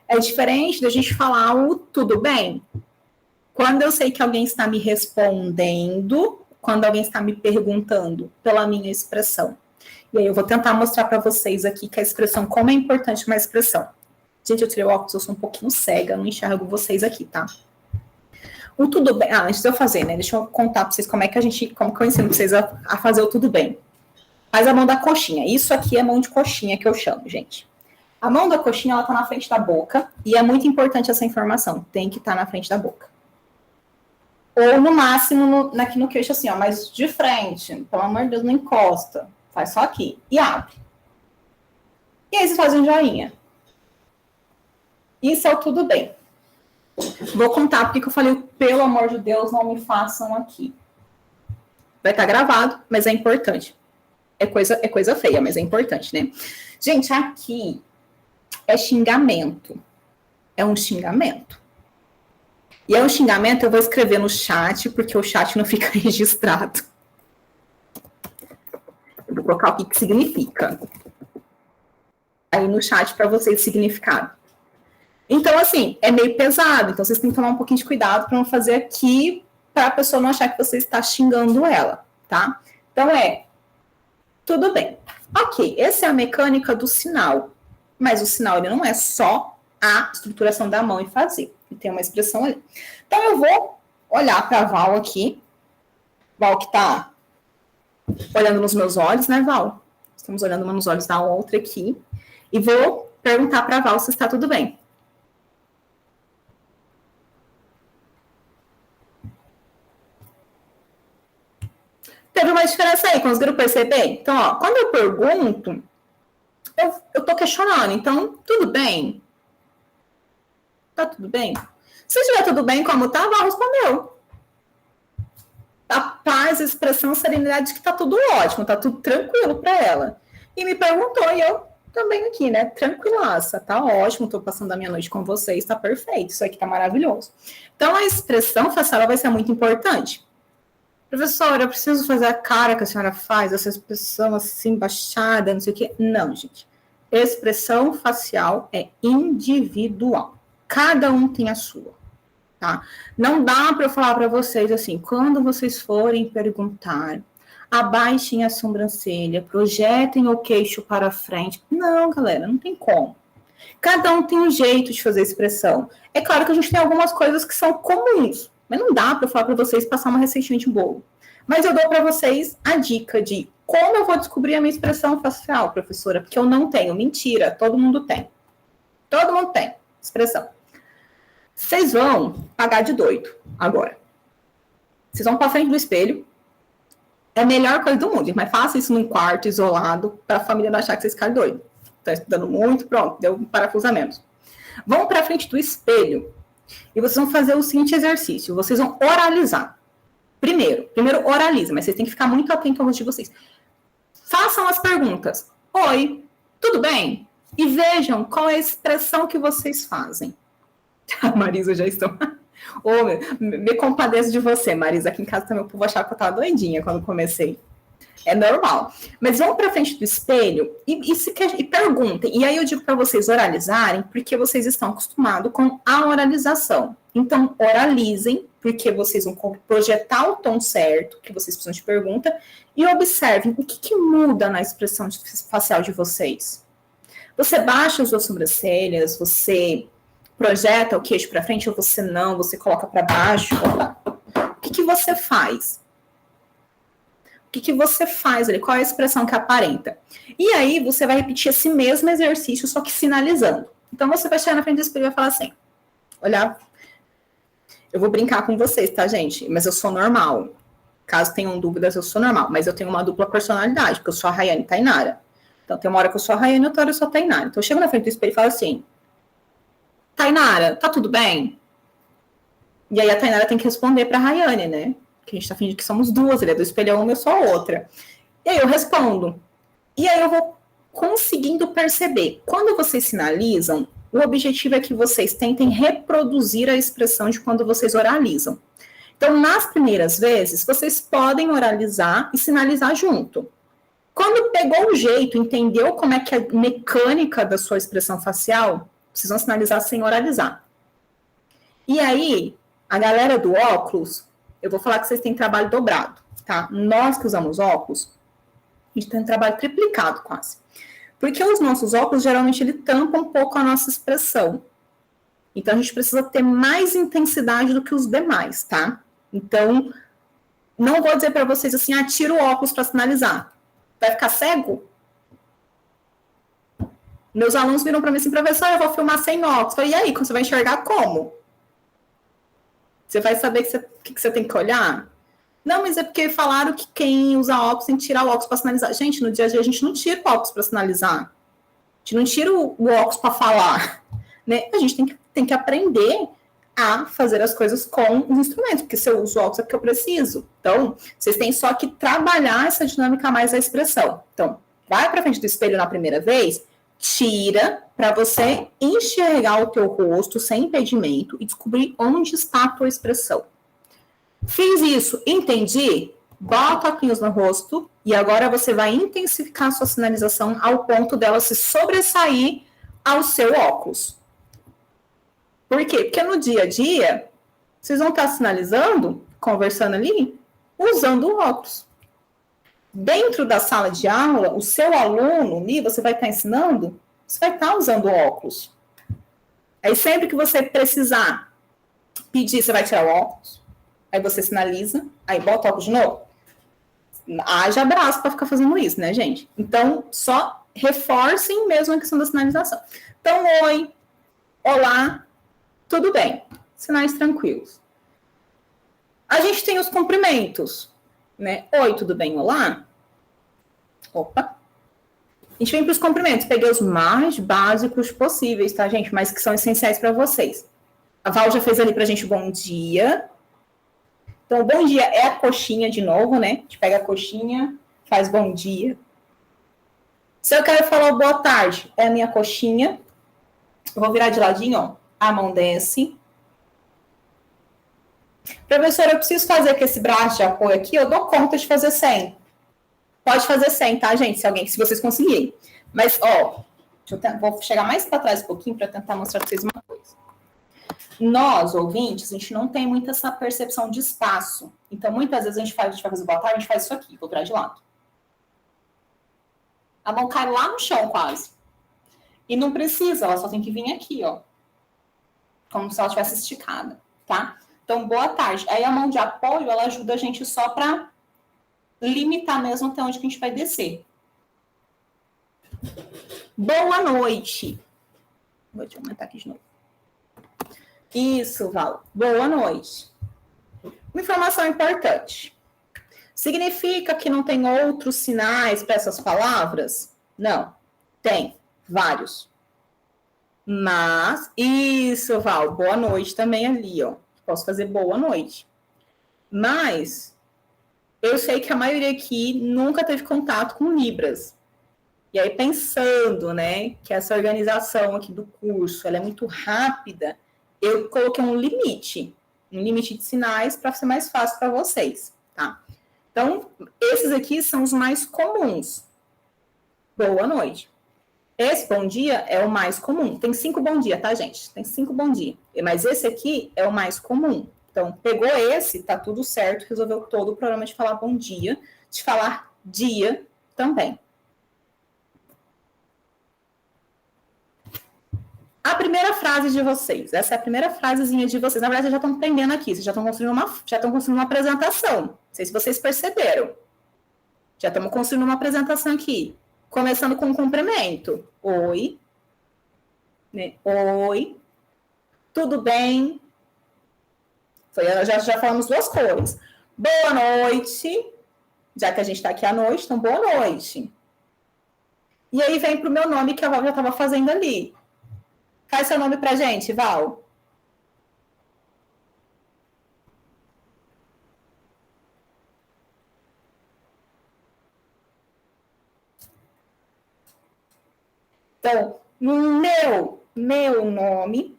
É diferente da gente falar o tudo bem. Quando eu sei que alguém está me respondendo, quando alguém está me perguntando pela minha expressão. E aí eu vou tentar mostrar para vocês aqui que a expressão, como é importante uma expressão. Gente, eu tirei o óculos, eu sou um pouquinho cega, não enxergo vocês aqui, tá? O tudo bem... antes de eu fazer, né? Deixa eu contar para vocês como que eu ensino vocês a fazer o tudo bem. Faz a mão da coxinha. Isso aqui é mão de coxinha que eu chamo, gente. A mão da coxinha, ela tá na frente da boca. E é muito importante essa informação. Tem que estar na frente da boca. Ou, no máximo, aqui no queixo, assim, ó. Mas de frente. Pelo amor de Deus, não encosta. Faz só aqui. E abre. E aí, vocês fazem um joinha. Isso é o tudo bem. Vou contar porque que eu falei, pelo amor de Deus, não me façam aqui. Vai estar gravado, mas é importante. É coisa feia, mas é importante, né? Gente, aqui é xingamento. É um xingamento. E é um xingamento, eu vou escrever no chat, porque o chat não fica registrado. Eu vou colocar o que significa. Aí no chat para vocês o significado. Então, assim, é meio pesado. Então, vocês têm que tomar um pouquinho de cuidado para não fazer aqui, para a pessoa não achar que você está xingando ela, tá? Então, tudo bem. Ok, essa é a mecânica do sinal. Mas o sinal, ele não é só a estruturação da mão e fazer. Ele tem uma expressão ali. Então, eu vou olhar para a Val aqui. Val que está olhando nos meus olhos, né, Val? Estamos olhando uma nos olhos da outra aqui. E vou perguntar para a Val se está tudo bem. Teve uma diferença aí, conseguiram perceber? Então, ó, quando eu pergunto, eu tô questionando. Então, tudo bem? Tá tudo bem? Se estiver tudo bem, como tá, a Val respondeu. A paz, a expressão, a serenidade, que tá tudo ótimo, tá tudo tranquilo para ela. E me perguntou, e eu também aqui, né? Tranquilaça, tá ótimo, tô passando a minha noite com vocês, tá perfeito, isso aqui tá maravilhoso. Então, a expressão facial vai ser muito importante. Professora, eu preciso fazer a cara que a senhora faz, essa expressão assim, baixada, não sei o quê. Não, gente. Expressão facial é individual. Cada um tem a sua, tá? Não dá para eu falar para vocês assim, quando vocês forem perguntar, abaixem a sobrancelha, projetem o queixo para frente. Não, galera, não tem como. Cada um tem um jeito de fazer expressão. É claro que a gente tem algumas coisas que são comuns, mas não dá para eu falar para vocês passar uma receitinha de bolo. Mas eu dou para vocês a dica de como eu vou descobrir a minha expressão facial, professora, porque eu não tenho. Mentira, todo mundo tem. Todo mundo tem expressão. Vocês vão pagar de doido agora. Vocês vão para frente do espelho. É a melhor coisa do mundo, mas faça isso num quarto isolado para a família não achar que vocês ficaram doidos. Está estudando muito, pronto, deu um parafusamento. Vão para frente do espelho e vocês vão fazer o seguinte exercício. Vocês vão oralizar. Primeiro oraliza, mas vocês têm que ficar muito atentos ao rosto de vocês. Façam as perguntas. Oi, tudo bem? E vejam qual é a expressão que vocês fazem. A Marisa já está... me compadeço de você, Marisa. Aqui em casa também o povo achava que eu estava doidinha quando comecei. É normal. Mas vão para frente do espelho e perguntem. E aí eu digo para vocês oralizarem, porque vocês estão acostumados com a oralização. Então, oralizem, porque vocês vão projetar o tom certo, que vocês precisam de pergunta, e observem o que muda na expressão facial de vocês. Você baixa as suas sobrancelhas, você projeta o queixo para frente, ou você não, você coloca para baixo. O que você faz? O que você faz ali? Qual é a expressão que aparenta? E aí, você vai repetir esse mesmo exercício, só que sinalizando. Então, você vai chegar na frente do espelho e vai falar assim, olha, eu vou brincar com vocês, tá, gente? Mas eu sou normal. Caso tenham dúvidas, eu sou normal. Mas eu tenho uma dupla personalidade, porque eu sou a Rayane Tainara. Então, tem uma hora que eu sou a Rayane, outra hora eu sou a Tainara. Então, eu chego na frente do espelho e falo assim, Tainara, tá tudo bem? E aí, a Tainara tem que responder pra Rayane, né? Que a gente tá fingindo que somos duas, ele é do espelho uma, eu sou a outra. E aí eu respondo. E aí eu vou conseguindo perceber. Quando vocês sinalizam, o objetivo é que vocês tentem reproduzir a expressão de quando vocês oralizam. Então, nas primeiras vezes, vocês podem oralizar e sinalizar junto. Quando pegou o jeito, entendeu como é que é a mecânica da sua expressão facial, vocês vão sinalizar sem oralizar. E aí, a galera do óculos... Eu vou falar que vocês têm trabalho dobrado, tá? Nós que usamos óculos, a gente tem um trabalho triplicado quase. Porque os nossos óculos, geralmente, ele tampa um pouco a nossa expressão. Então, a gente precisa ter mais intensidade do que os demais, tá? Então, não vou dizer para vocês assim, tira o óculos para sinalizar. Vai ficar cego? Meus alunos viram para mim assim, professor, eu vou filmar sem óculos. Eu falei, e aí, você vai enxergar como? Você vai saber o que você tem que olhar? Não, mas é porque falaram que quem usa óculos tem que tirar o óculos para sinalizar. Gente, no dia a dia a gente não tira o óculos para sinalizar. A gente não tira o óculos para falar. Né? A gente tem que aprender a fazer as coisas com os instrumentos, porque se eu uso óculos é porque eu preciso. Então, vocês têm só que trabalhar essa dinâmica mais da expressão. Então, vai para frente do espelho na primeira vez, tira para você enxergar o teu rosto sem impedimento e descobrir onde está a tua expressão. Fiz isso, entendi? Bota óculos no rosto e agora você vai intensificar a sua sinalização ao ponto dela se sobressair ao seu óculos. Por quê? Porque no dia a dia, vocês vão estar sinalizando, conversando ali, usando o óculos. Dentro da sala de aula, o seu aluno ali, você vai estar ensinando, você vai estar usando o óculos. Aí sempre que você precisar pedir, você vai tirar o óculos, aí você sinaliza, aí bota o óculos de novo. Haja braço para ficar fazendo isso, né, gente? Então, só reforcem mesmo a questão da sinalização. Então, oi, olá, tudo bem. Sinais tranquilos. A gente tem os cumprimentos, né? Oi, tudo bem? Olá. Opa. A gente vem para os cumprimentos. Peguei os mais básicos possíveis, tá, gente? Mas que são essenciais para vocês. A Val já fez ali para a gente bom dia. Então, bom dia é a coxinha de novo, né? A gente pega a coxinha, faz bom dia. Se eu quero falar boa tarde, é a minha coxinha. Eu vou virar de ladinho, ó. A mão desce. Professora, eu preciso fazer com esse braço de apoio aqui, eu dou conta de fazer 100. Pode fazer 100, tá, gente? Se vocês conseguirem. Mas, ó, vou chegar mais para trás um pouquinho para tentar mostrar para vocês uma coisa. Nós, ouvintes, a gente não tem muito essa percepção de espaço. Então, muitas vezes a gente vai fazer boa tarde, a gente faz isso aqui, vou virar de lado. A mão cai lá no chão, quase. E não precisa, ela só tem que vir aqui, ó. Como se ela estivesse esticada, tá? Então, boa tarde. Aí a mão de apoio, ela ajuda a gente só para limitar mesmo até onde que a gente vai descer. Boa noite. Vou te aumentar aqui de novo. Isso, Val. Boa noite. Uma informação importante. Significa que não tem outros sinais para essas palavras? Não. Tem. Vários. Mas, isso, Val. Boa noite também ali, ó. Posso fazer boa noite. Mas, eu sei que a maioria aqui nunca teve contato com Libras. E aí, pensando, né, que essa organização aqui do curso, ela é muito rápida, eu coloquei um limite de sinais para ser mais fácil para vocês, tá? Então, esses aqui são os mais comuns. Boa noite. Esse bom dia é o mais comum. Tem 5 bom dia, tá, gente? Tem 5 bom dia. Mas esse aqui é o mais comum. Então, pegou esse, tá tudo certo, resolveu todo o problema de falar bom dia, de falar dia também. A primeira frase de vocês, essa é a primeira frasezinha de vocês. Na verdade, vocês já estão aprendendo aqui, vocês já estão construindo uma apresentação. Não sei se vocês perceberam. Já estamos construindo uma apresentação aqui. Começando com um cumprimento. Oi. Né? Oi. Tudo bem? Já falamos 2 cores. Boa noite. Já que a gente está aqui à noite, então boa noite. E aí vem para o meu nome, que a Val já estava fazendo ali. Faz seu nome pra gente, Val. Então, meu nome.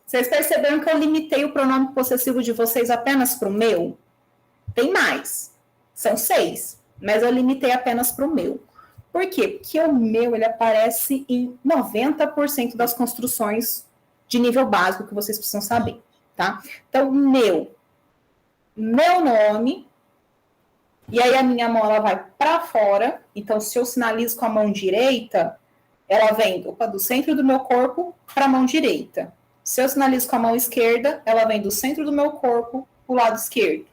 Vocês perceberam que eu limitei o pronome possessivo de vocês apenas para o meu? Tem mais. São 6. Mas eu limitei apenas para o meu. Por quê? Porque o meu, ele aparece em 90% das construções de nível básico que vocês precisam saber, tá? Então, meu nome, e aí a minha mão, ela vai para fora, então, se eu sinalizo com a mão direita, ela vem do centro do meu corpo para a mão direita. Se eu sinalizo com a mão esquerda, ela vem do centro do meu corpo para o lado esquerdo.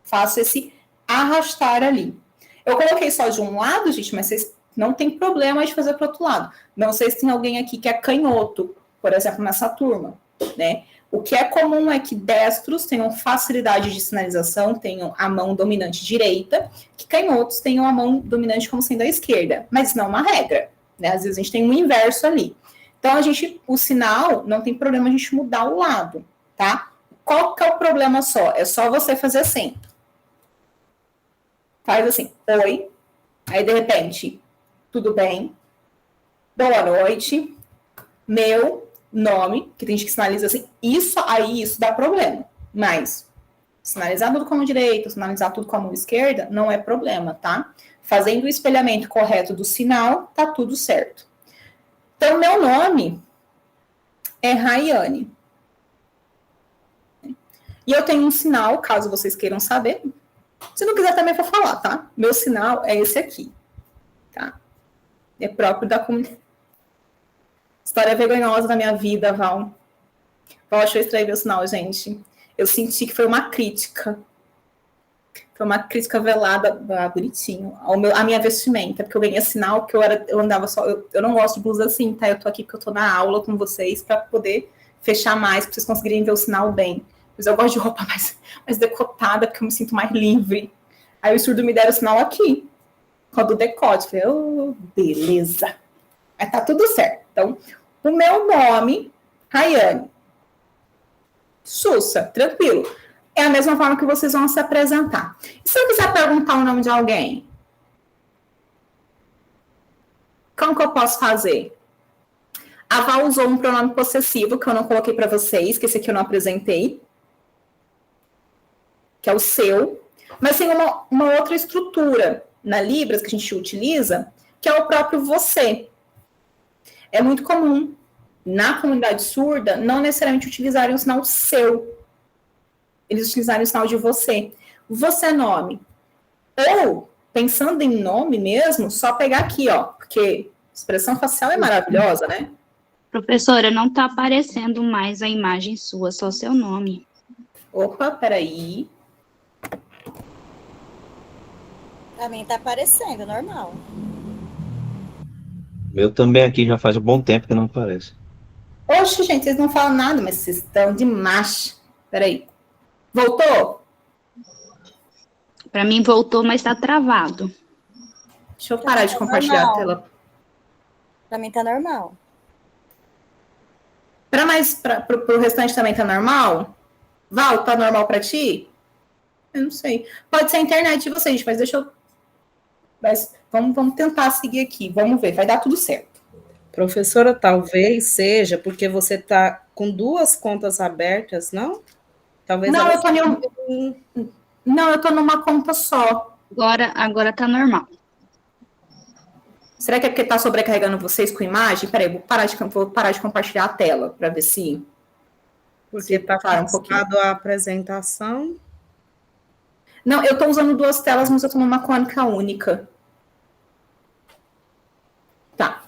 Faço esse arrastar ali. Eu coloquei só de um lado, gente, mas vocês não tem problema de fazer para o outro lado. Não sei se tem alguém aqui que é canhoto, por exemplo, nessa turma, né? O que é comum é que destros tenham facilidade de sinalização, tenham a mão dominante direita, que canhotos tenham a mão dominante como sendo a esquerda. Mas isso não é uma regra, né? Às vezes a gente tem um inverso ali. Então, o sinal, não tem problema a gente mudar o lado, tá? Qual que é o problema só? É só você fazer assim. Faz assim, oi. Aí, de repente, tudo bem? Boa noite. Meu nome, que tem gente que sinaliza assim. Isso dá problema. Mas sinalizar tudo com a mão direita, sinalizar tudo com a mão esquerda, não é problema, tá? Fazendo o espelhamento correto do sinal, tá tudo certo. Então, meu nome é Rayane. E eu tenho um sinal, caso vocês queiram saber. Se não quiser, também vou falar, tá? Meu sinal é esse aqui, tá? É próprio da comunidade. História vergonhosa da minha vida, Val. Val, deixa eu extrair meu sinal, gente. Eu senti que foi uma crítica. Foi uma crítica velada, bonitinho, a minha vestimenta, porque eu ganhei sinal que eu andava só. Eu não gosto de blusa assim, tá? Eu tô aqui porque eu tô na aula com vocês para poder fechar mais, para vocês conseguirem ver o sinal bem. Mas eu gosto de roupa mais decotada, porque eu me sinto mais livre. Aí o surdo me deram o sinal aqui, com a do decote. Falei, oh, beleza. Mas tá tudo certo. Então, o meu nome, Rayane. Sussa, tranquilo. É a mesma forma que vocês vão se apresentar. E se eu quiser perguntar o nome de alguém? Como que eu posso fazer? A Val usou um pronome possessivo, que eu não coloquei para vocês, que esse aqui eu não apresentei. Que é o seu. Mas tem uma outra estrutura na Libras que a gente utiliza, que é o próprio você. É muito comum, na comunidade surda, não necessariamente utilizarem o sinal seu. Eles utilizarem o sinal de você. Você é nome. Ou, pensando em nome mesmo, só pegar aqui, ó. Porque expressão facial é maravilhosa, né? Professora, não está aparecendo mais a imagem sua, só seu nome. Opa, peraí. Pra mim tá aparecendo, normal. Meu também aqui já faz um bom tempo que não aparece. Oxe, gente, vocês não falam nada, mas vocês estão de macho. Peraí. Voltou? Para mim voltou, mas está travado. Deixa eu parar de compartilhar a tela. Pra mim tá normal. Pro restante também tá normal? Val, tá normal pra ti? Eu não sei. Pode ser a internet de vocês, mas deixa eu... Mas vamos tentar seguir aqui. Vamos ver, vai dar tudo certo. Professora, talvez seja porque você está com 2 contas abertas, não? Talvez Não, elas... eu tô numa conta só. Agora está normal. Será que é porque tá sobrecarregando vocês com imagem? Peraí, vou parar de compartilhar a tela para ver se... Porque está fixado a apresentação. Não, eu tô usando 2 telas, mas eu tô numa cônica única. Tá.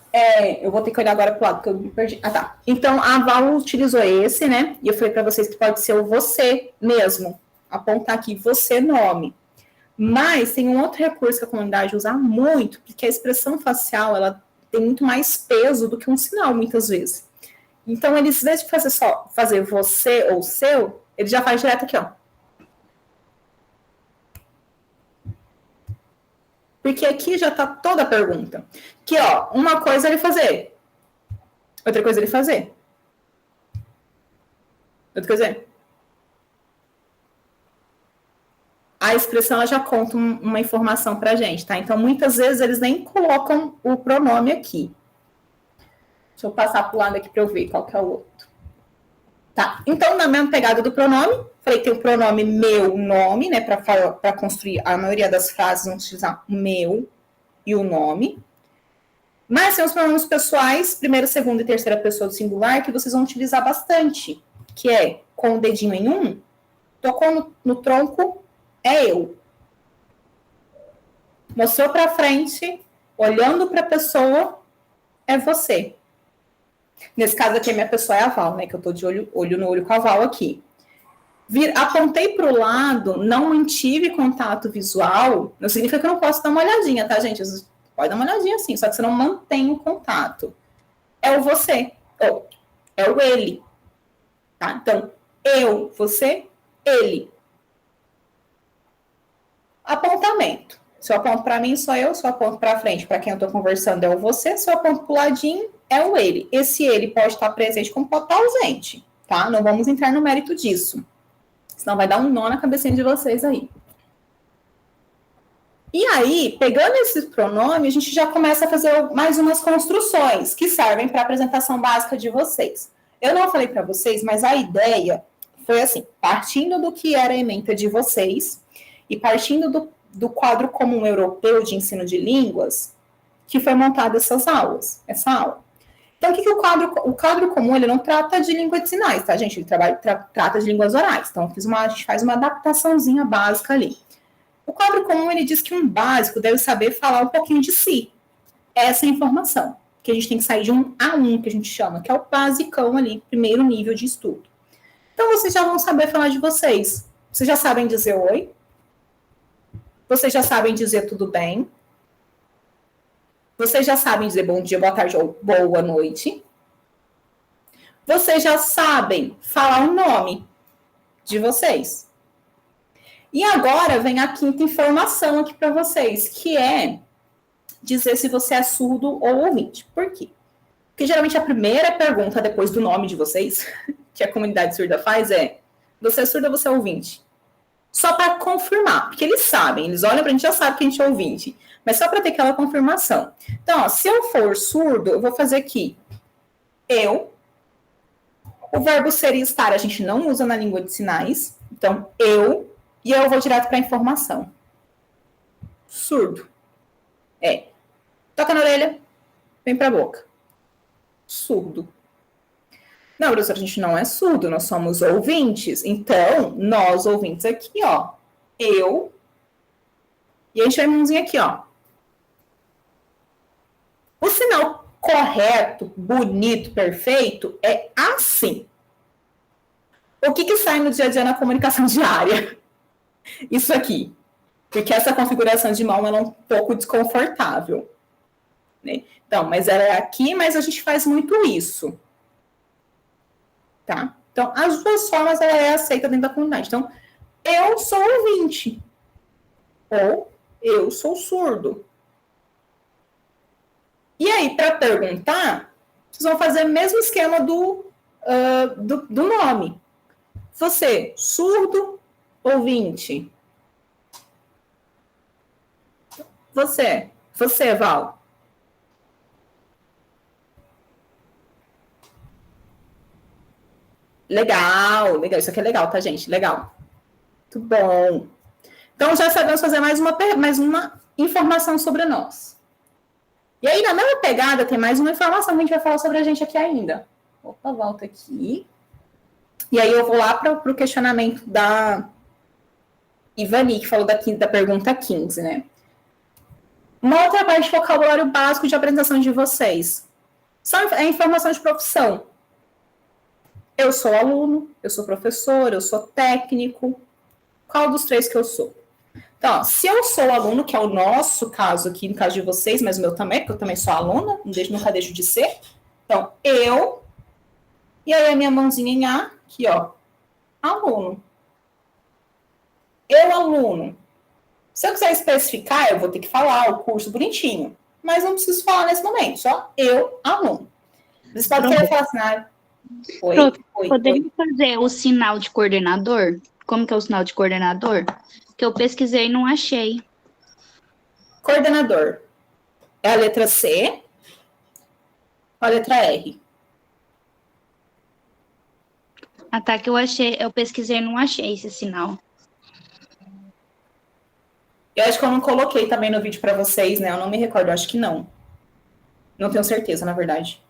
Eu vou ter que olhar agora pro lado, porque eu me perdi. Ah, tá. Então, a Val utilizou esse, né? E eu falei para vocês que pode ser o você mesmo. Apontar aqui, você, nome. Mas tem um outro recurso que a comunidade usa muito, porque a expressão facial, ela tem muito mais peso do que um sinal, muitas vezes. Então, eles, em vez de fazer você ou seu, ele já faz direto aqui, ó. Porque aqui já tá toda a pergunta. Que, ó, uma coisa ele fazer. Outra coisa ele fazer. Outra coisa. A expressão ela já conta uma informação pra gente, tá? Então, muitas vezes eles nem colocam o pronome aqui. Deixa eu passar pro lado aqui para eu ver qual que é o outro. Tá, então, na mesma pegada do pronome, falei que tem o pronome meu nome, né? Para construir a maioria das frases, vamos utilizar o meu e o nome. Mas tem os pronomes pessoais, primeira, segunda e terceira pessoa do singular, que vocês vão utilizar bastante, que é com o dedinho em um, tocou no tronco, é eu. Mostrou para frente, olhando para a pessoa, é você. Nesse caso aqui, a minha pessoa é a Val, né? Que eu tô de olho no olho com a Val aqui. Apontei para o lado, não mantive contato visual, não significa que eu não posso dar uma olhadinha, tá, gente? Você pode dar uma olhadinha sim, só que você não mantém o contato. É o você, ou é o ele. Tá? Então, eu, você, ele. Apontamento. Se eu aponto para mim, sou eu. Se eu aponto para frente, para quem eu estou conversando, é o você. Se eu aponto para o ladinho, é o ele. Esse ele pode estar presente como pode estar ausente. tá? Não vamos entrar no mérito disso. Senão vai dar um nó na cabecinha de vocês aí. E aí, pegando esses pronomes, a gente já começa a fazer mais umas construções que servem para a apresentação básica de vocês. Eu não falei para vocês, mas a ideia foi assim, partindo do que era a ementa de vocês e partindo do quadro comum europeu de ensino de línguas, que foi montada essa aula. Então, o que o quadro comum, ele não trata de língua de sinais, tá, gente? Ele trata de línguas orais. Então, a gente faz uma adaptaçãozinha básica ali. O quadro comum, ele diz que um básico deve saber falar um pouquinho de si. Essa é a informação. Que a gente tem que sair de um A1, que a gente chama, que é o basicão ali, primeiro nível de estudo. Então, vocês já vão saber falar de vocês. Vocês já sabem dizer oi? Vocês já sabem dizer tudo bem? Vocês já sabem dizer bom dia, boa tarde ou boa noite? Vocês já sabem falar o nome de vocês? E agora vem a quinta informação aqui para vocês, que é dizer se você é surdo ou ouvinte. Por quê? Porque geralmente a primeira pergunta depois do nome de vocês, que a comunidade surda faz, é: você é surdo ou você é ouvinte? Só para confirmar, porque eles sabem, eles olham para a gente, já sabem que a gente é ouvinte, mas só para ter aquela confirmação. Então, ó, se eu for surdo, eu vou fazer aqui eu. O verbo ser e estar a gente não usa na língua de sinais, então eu, e eu vou direto para a informação. Surdo. Toca na orelha, vem para a boca. Surdo. Não, professor, a gente não é surdo, nós somos ouvintes. Então, nós ouvintes aqui, ó, eu, e a gente vai mãozinha aqui, ó. O sinal correto, bonito, perfeito, é assim. O que sai no dia a dia na comunicação diária? Isso aqui. Porque essa configuração de mão ela é um pouco desconfortável. Né? Então, mas ela é aqui, mas a gente faz muito isso. Tá? Então, as duas formas ela é aceita dentro da comunidade. Então, eu sou ouvinte. Ou eu sou surdo. E aí, para perguntar, vocês vão fazer o mesmo esquema do nome. Você, surdo, ouvinte. Você, Val. Legal. Isso aqui é legal, tá, gente? Legal. Muito bom. Então, já sabemos fazer mais uma informação sobre nós. E aí, na mesma pegada, tem mais uma informação que a gente vai falar sobre a gente aqui ainda. Opa, volta aqui. E aí, eu vou lá para o questionamento da Ivani, que falou da pergunta 15, né? Uma outra parte de vocabulário básico de apresentação de vocês. É informação de profissão. Eu sou aluno, eu sou professor, eu sou técnico. Qual dos três que eu sou? Então, ó, se eu sou aluno, que é o nosso caso aqui, no caso de vocês, mas o meu também, porque eu também sou aluna, nunca deixo de ser. Então, eu, e aí a minha mãozinha em A, aqui, ó, aluno. Eu, aluno. Se eu quiser especificar, eu vou ter que falar o curso bonitinho, mas não preciso falar nesse momento, só eu, aluno. Vocês podem querer falar assim, Poderia fazer o sinal de coordenador? Como que é o sinal de coordenador? Que eu pesquisei e não achei. Coordenador. É a letra C ou a letra R? Até que eu pesquisei e não achei esse sinal. Eu acho que eu não coloquei também no vídeo para vocês, né? Eu não me recordo, eu acho que não. Não tenho certeza, na verdade.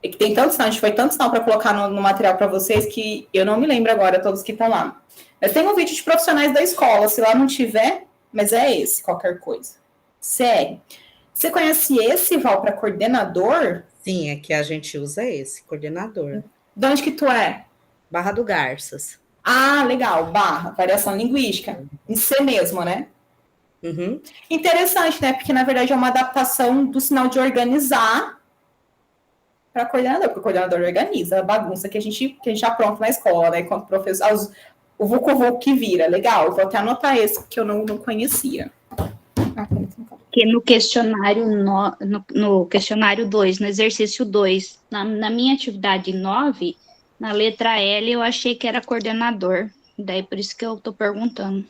É que tem tanto sinal, a gente foi tanto sinal para colocar no material para vocês que eu não me lembro agora, todos que estão lá. Mas tem um vídeo de profissionais da escola, se lá não tiver, mas é esse, qualquer coisa. CR. Você conhece esse, Val, para coordenador? Sim, é que a gente usa esse, coordenador. De onde que tu é? Barra do Garças. Ah, legal, barra, variação linguística. Em C mesmo, né? Uhum. Interessante, né? Porque, na verdade, é uma adaptação do sinal de organizar para coordenador, porque o coordenador organiza a bagunça que a gente apronta na escola, né? Enquanto professor, o vucu-vucu que vira. Legal, vou até anotar esse, porque eu não conhecia. que no questionário no questionário 2, no exercício 2, na minha atividade 9, na letra L, eu achei que era coordenador. Daí por isso que eu tô perguntando.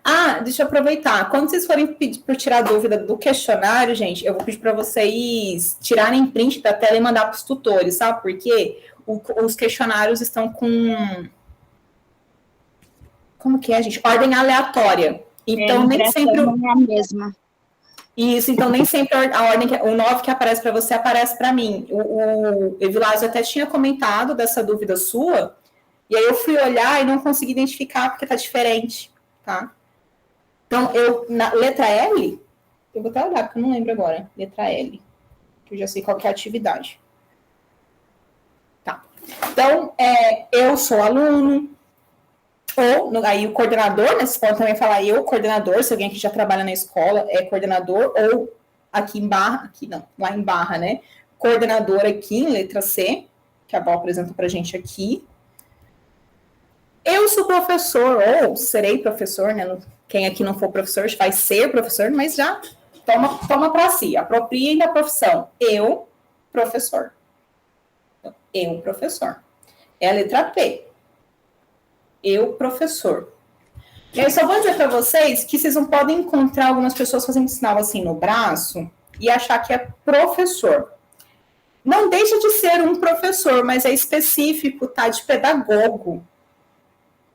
Ah, deixa eu aproveitar. Quando vocês forem pedir para tirar dúvida do questionário, gente, eu vou pedir para vocês tirarem print da tela e mandar para os tutores, sabe? Porque os questionários estão com... Como que é, gente? Ordem aleatória. Então, nem sempre... Não é a mesma. Isso, então nem sempre a ordem, o 9 que aparece para você aparece para mim. O Evilásio até tinha comentado dessa dúvida sua, e aí eu fui olhar e não consegui identificar porque tá diferente, tá? Então, na letra L, eu vou até olhar, porque eu não lembro agora. Letra L, que eu já sei qual que é a atividade. Tá. Então, eu sou aluno, ou aí o coordenador, né? Vocês podem também falar eu, coordenador, se alguém que já trabalha na escola é coordenador, ou aqui em Barra, aqui não, lá em Barra, né? Coordenador aqui em letra C, que a Val apresenta pra gente aqui. Eu sou professor, ou serei professor, né? Quem aqui não for professor vai ser professor, mas já toma para si, apropriem da profissão. Eu, professor. Eu, professor. É a letra P. Eu, professor. E aí, só vou dizer para vocês que vocês não podem encontrar algumas pessoas fazendo sinal assim no braço e achar que é professor. Não deixa de ser um professor, mas é específico, tá? De pedagogo.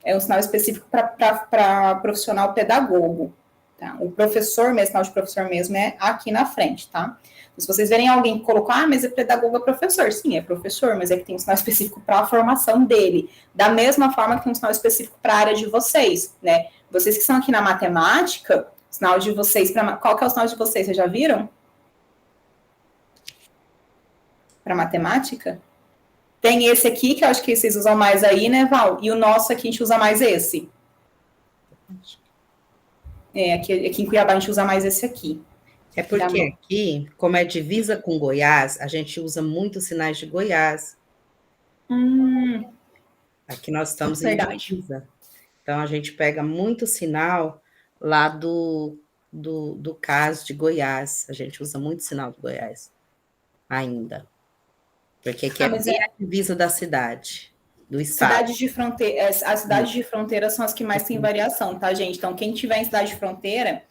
É um sinal específico para profissional pedagogo. Tá? O professor mesmo, sinal de professor mesmo, é aqui na frente, tá? Então, se vocês verem alguém que colocou, mas é pedagogo, é professor. Sim, é professor, mas é que tem um sinal específico para a formação dele. Da mesma forma que tem um sinal específico para a área de vocês, né? Vocês que estão aqui na matemática, o sinal de vocês, qual que é o sinal de vocês? Vocês já viram? Para matemática? Tem esse aqui, que eu acho que vocês usam mais aí, né, Val? E o nosso aqui, a gente usa mais esse. Aqui em Cuiabá, a gente usa mais esse aqui. É porque aqui, como é divisa com Goiás, a gente usa muito sinais de Goiás. Aqui nós estamos em divisa. Então, a gente pega muito sinal lá do CAS de Goiás. A gente usa muito sinal de Goiás ainda. Porque aqui é bem a divisa da cidade, do estado. Cidades de fronteira, as cidades de fronteira são as que mais têm variação, tá, gente? Então, quem tiver em cidade de fronteira,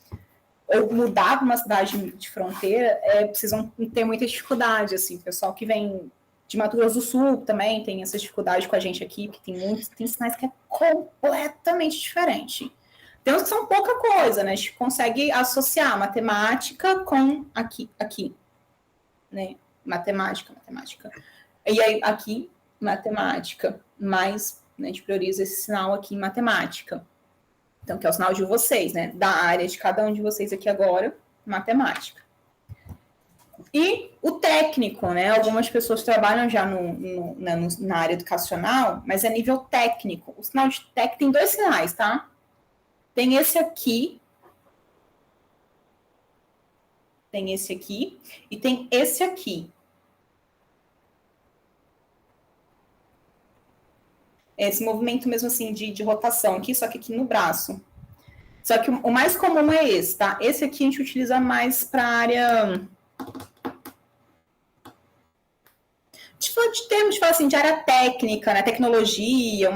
ou mudar para uma cidade de fronteira, precisam ter muita dificuldade, assim. O pessoal que vem de Mato Grosso do Sul também tem essa dificuldade com a gente aqui, porque tem sinais que é completamente diferente. Tem uns que são pouca coisa, né? A gente consegue associar matemática com aqui, né? Matemática. E aí, aqui, matemática, mas né, a gente prioriza esse sinal aqui em matemática. Então, que é o sinal de vocês, né? Da área de cada um de vocês aqui agora, matemática. E o técnico, né? Algumas pessoas trabalham já na área educacional, mas é nível técnico. O sinal de técnico tem 2 sinais, tá? Tem esse aqui. Tem esse aqui. E tem esse aqui. Esse movimento mesmo assim de rotação aqui, só que aqui no braço. Só que o mais comum é esse, tá? Esse aqui a gente utiliza mais para a área... de falar assim, de área técnica, né? Tecnologia,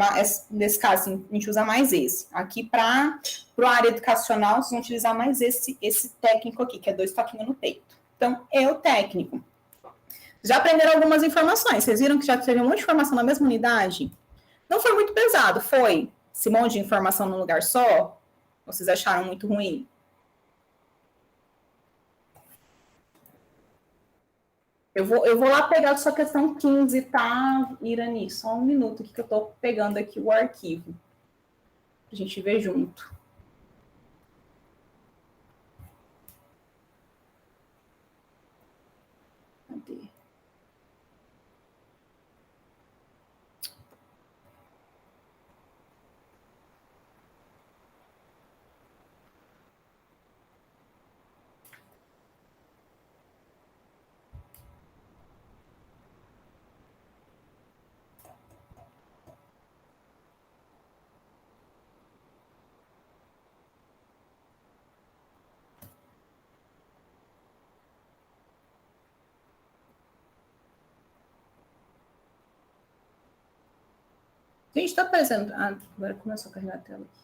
nesse caso, assim, a gente usa mais esse. Aqui para a área educacional, vocês vão utilizar mais esse técnico aqui, que é 2 toquinhos no peito. Então, eu técnico. Já aprenderam algumas informações. Vocês viram que já teve um monte de informação na mesma unidade? Não foi muito pesado, foi? Esse monte de informação num lugar só? Vocês acharam muito ruim? Eu vou lá pegar a sua questão 15, tá, Irani? Só um minuto aqui que eu tô pegando aqui o arquivo. Pra gente ver junto. Cadê? Gente, está aparecendo. Ah, agora começou a carregar a tela aqui.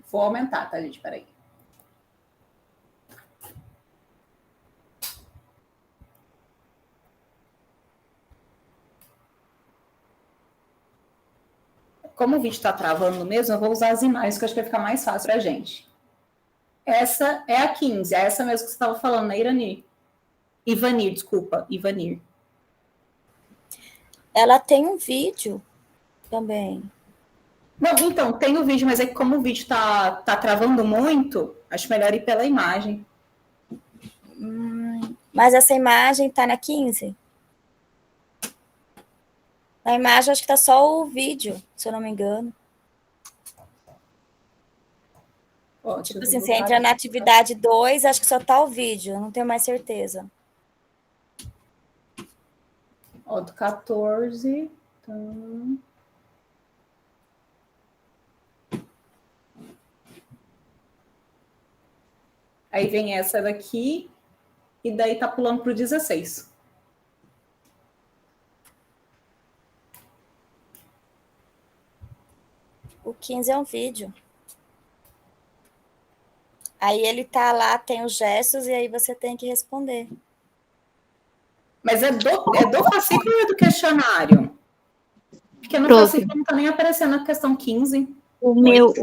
Vou aumentar, tá, gente? Peraí. Como o vídeo está travando mesmo, eu vou usar as imagens, que eu acho que vai ficar mais fácil para a gente. Essa é a 15, é essa mesmo que você estava falando, né, Irani? Ivanir, desculpa, Ivanir. Ela tem um vídeo também. Não, então, tem o vídeo, mas é que como o vídeo tá travando muito, acho melhor ir pela imagem. Mas essa imagem tá na 15? Na imagem, acho que tá só o vídeo, se eu não me engano. Ó, Tipo assim, você entra na atividade 2, acho que só tá o vídeo, eu não tenho mais certeza. Ó, do 14. Então... Aí vem essa daqui, e daí tá pulando pro 16. O 15 é um vídeo. Aí ele tá lá, tem os gestos, e aí você tem que responder. Mas é do fascículo ou é do questionário? Porque no Prof. fascículo não tá nem aparecendo a questão 15. O meu é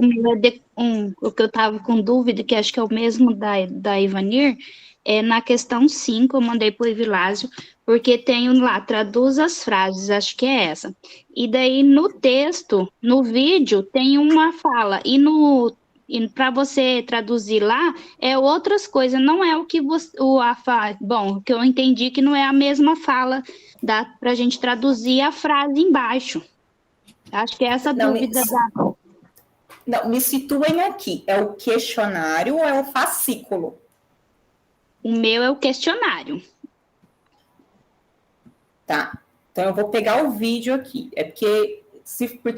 o que eu estava com dúvida, que acho que é o mesmo da Ivanir, é na questão 5, eu mandei para o Evilásio, porque tem lá, traduz as frases, acho que é essa. E daí no texto, no vídeo, tem uma fala, e para você traduzir lá, é outras coisas, não é o que bom, que eu entendi que não é a mesma fala, dá para a gente traduzir a frase embaixo. Acho que é essa dúvida da... Não, me situem aqui. É o questionário ou é o fascículo? O meu é o questionário. Tá. Então eu vou pegar o vídeo aqui. É porque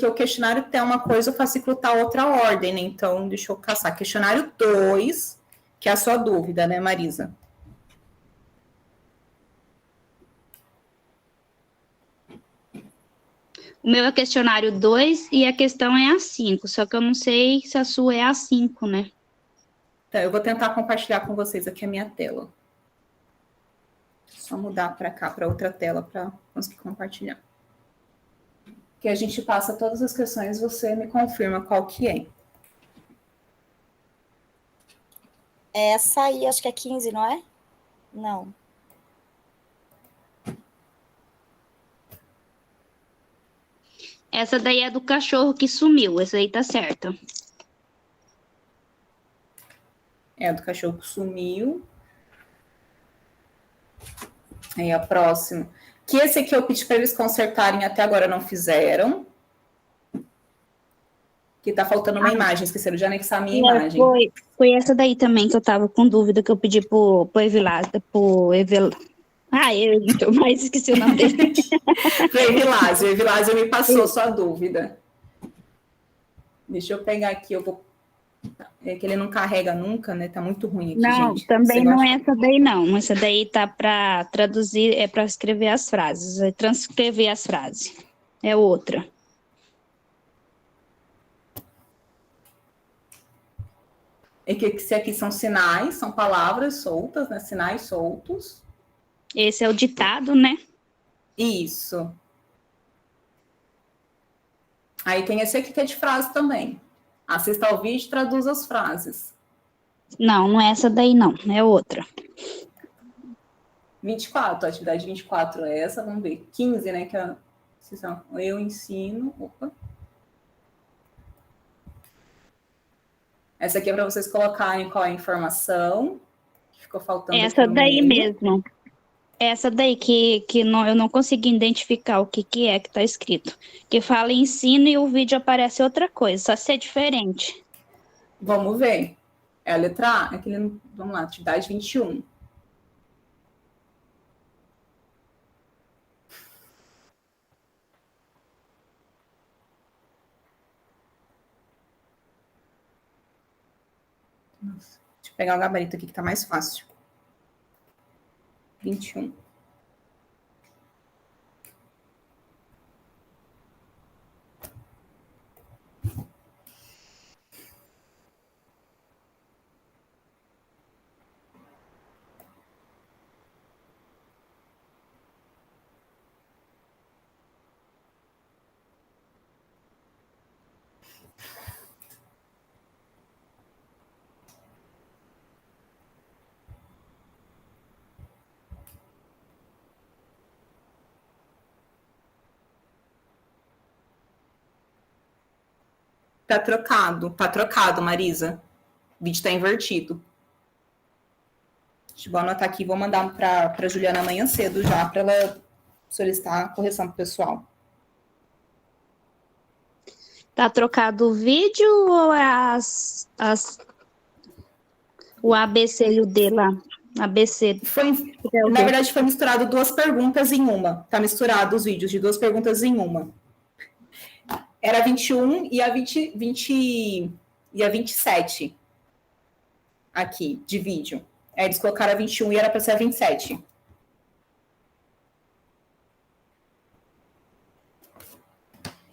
o questionário tem uma coisa, o fascículo tá outra ordem, né? Então, deixa eu caçar. Questionário 2, que é a sua dúvida, né, Marisa? O meu é questionário 2 e a questão é a 5, só que eu não sei se a sua é a 5, né? Então, eu vou tentar compartilhar com vocês aqui a minha tela. Só mudar para cá, para outra tela, para conseguir compartilhar. Que a gente passa todas as questões, você me confirma qual que é. Essa aí, acho que é 15, não é? Não. Essa daí é do cachorro que sumiu, essa aí tá certa. É, do cachorro que sumiu. Aí a próxima. Que esse aqui eu pedi para eles consertarem, até agora não fizeram. Que tá faltando uma imagem, esqueceram de anexar a minha imagem. Foi essa daí também que eu tava com dúvida, que eu pedi pro Evilásio. Eu tô mais esqueci o nome dele. Foi o Evilásio me passou sua dúvida. Deixa eu pegar aqui, eu vou... É que ele não carrega nunca, né? Tá muito ruim aqui, Não, gente. também não é essa daí, não. Essa daí tá para traduzir, é para escrever as frases, é transcrever as frases. É outra. É que esse aqui são sinais, são palavras soltas, né? Sinais soltos. Esse é o ditado, né? Isso. Aí tem esse aqui que é de frase também. Assista ao vídeo e traduz as frases. Não, não é essa daí, não. É outra. 24, a atividade 24 é essa, vamos ver. 15, né? Que eu ensino. Opa. Essa aqui é para vocês colocarem qual é a informação que ficou faltando aqui Essa no daí meio. mesmo. Essa daí que não, eu não consegui identificar o que é que está escrito. Que fala ensino e o vídeo aparece outra coisa, só ser diferente. Vamos ver. É a letra A, aquele, vamos lá, atividade 21. Nossa, deixa eu pegar o gabarito aqui que tá mais fácil. 21. Tá trocado, Marisa. O vídeo tá invertido. Vou anotar aqui, vou mandar para Juliana amanhã cedo já, para ela solicitar a correção pro pessoal. Tá trocado o vídeo ou é o ABC e o D lá? ABC. Na verdade, foi misturado duas perguntas em uma. Tá misturado os vídeos de duas perguntas em uma. Era 21 e a 27 aqui, de vídeo. Aí eles colocaram a 21 e era para ser a 27.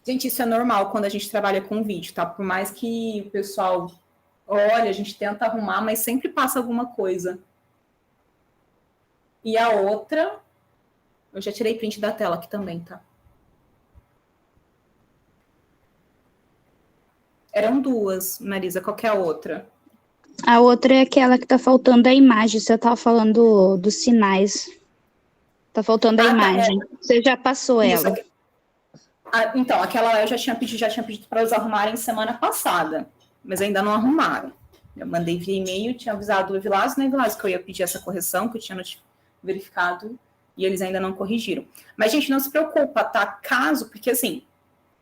Gente, isso é normal quando a gente trabalha com vídeo, tá? Por mais que o pessoal olha, a gente tenta arrumar, mas sempre passa alguma coisa. E a outra, eu já tirei print da tela aqui também, tá? Eram duas, Marisa, qual que é a outra? A outra é aquela que tá faltando a imagem, você tava falando dos sinais. Tá faltando a imagem. Você já passou Isso, ela. então, aquela eu já tinha pedido para eles arrumarem semana passada, mas ainda não arrumaram. Eu mandei via e-mail, tinha avisado o Evilásio, né, Evilásio, que eu ia pedir essa correção, que eu tinha verificado, e eles ainda não corrigiram. Mas, gente, não se preocupa, tá? Caso, porque assim,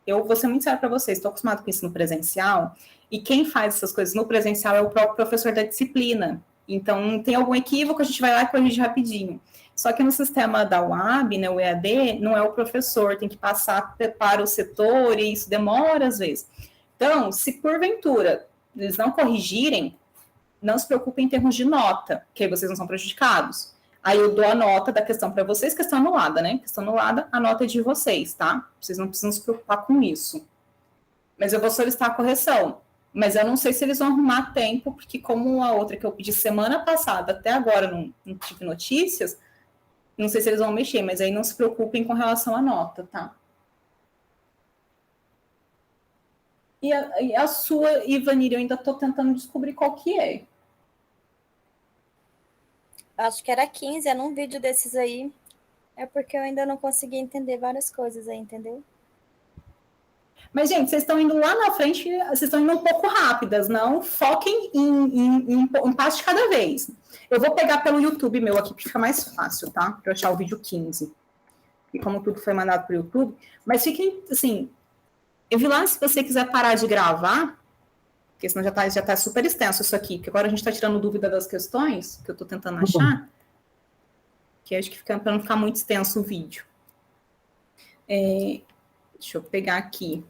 eu vou ser muito sério para vocês, estou acostumado com isso no presencial, e quem faz essas coisas no presencial é o próprio professor da disciplina. Então, tem algum equívoco, a gente vai lá e corrige rapidinho. Só que no sistema da UAB, né, o EAD, não é o professor, tem que passar para o setor, e isso demora às vezes. Então, se porventura eles não corrigirem, não se preocupem em termos de nota, que aí vocês não são prejudicados. Aí eu dou a nota da questão para vocês, questão anulada, né? Questão anulada, a nota é de vocês, tá? Vocês não precisam se preocupar com isso. Mas eu vou solicitar a correção. Mas eu não sei se eles vão arrumar tempo, porque como a outra que eu pedi semana passada, até agora não tive notícias, não sei se eles vão mexer, mas aí não se preocupem com relação à nota, tá? E a sua, Ivanir, eu ainda estou tentando descobrir qual que é. Acho que era 15, é num vídeo desses aí. É porque eu ainda não consegui entender várias coisas aí, entendeu? Mas, gente, vocês estão indo lá na frente, vocês estão indo um pouco rápidas, não? Foquem em um passo de cada vez. Eu vou pegar pelo YouTube meu aqui, que fica mais fácil, tá? Para eu achar o vídeo 15. E como tudo foi mandado para o YouTube. Mas fiquem, assim... Eu vi lá, se você quiser parar de gravar, porque senão já tá super extenso isso aqui, porque agora a gente está tirando dúvida das questões, que eu estou tentando achar, que acho que para não ficar muito extenso o vídeo. Deixa eu pegar aqui.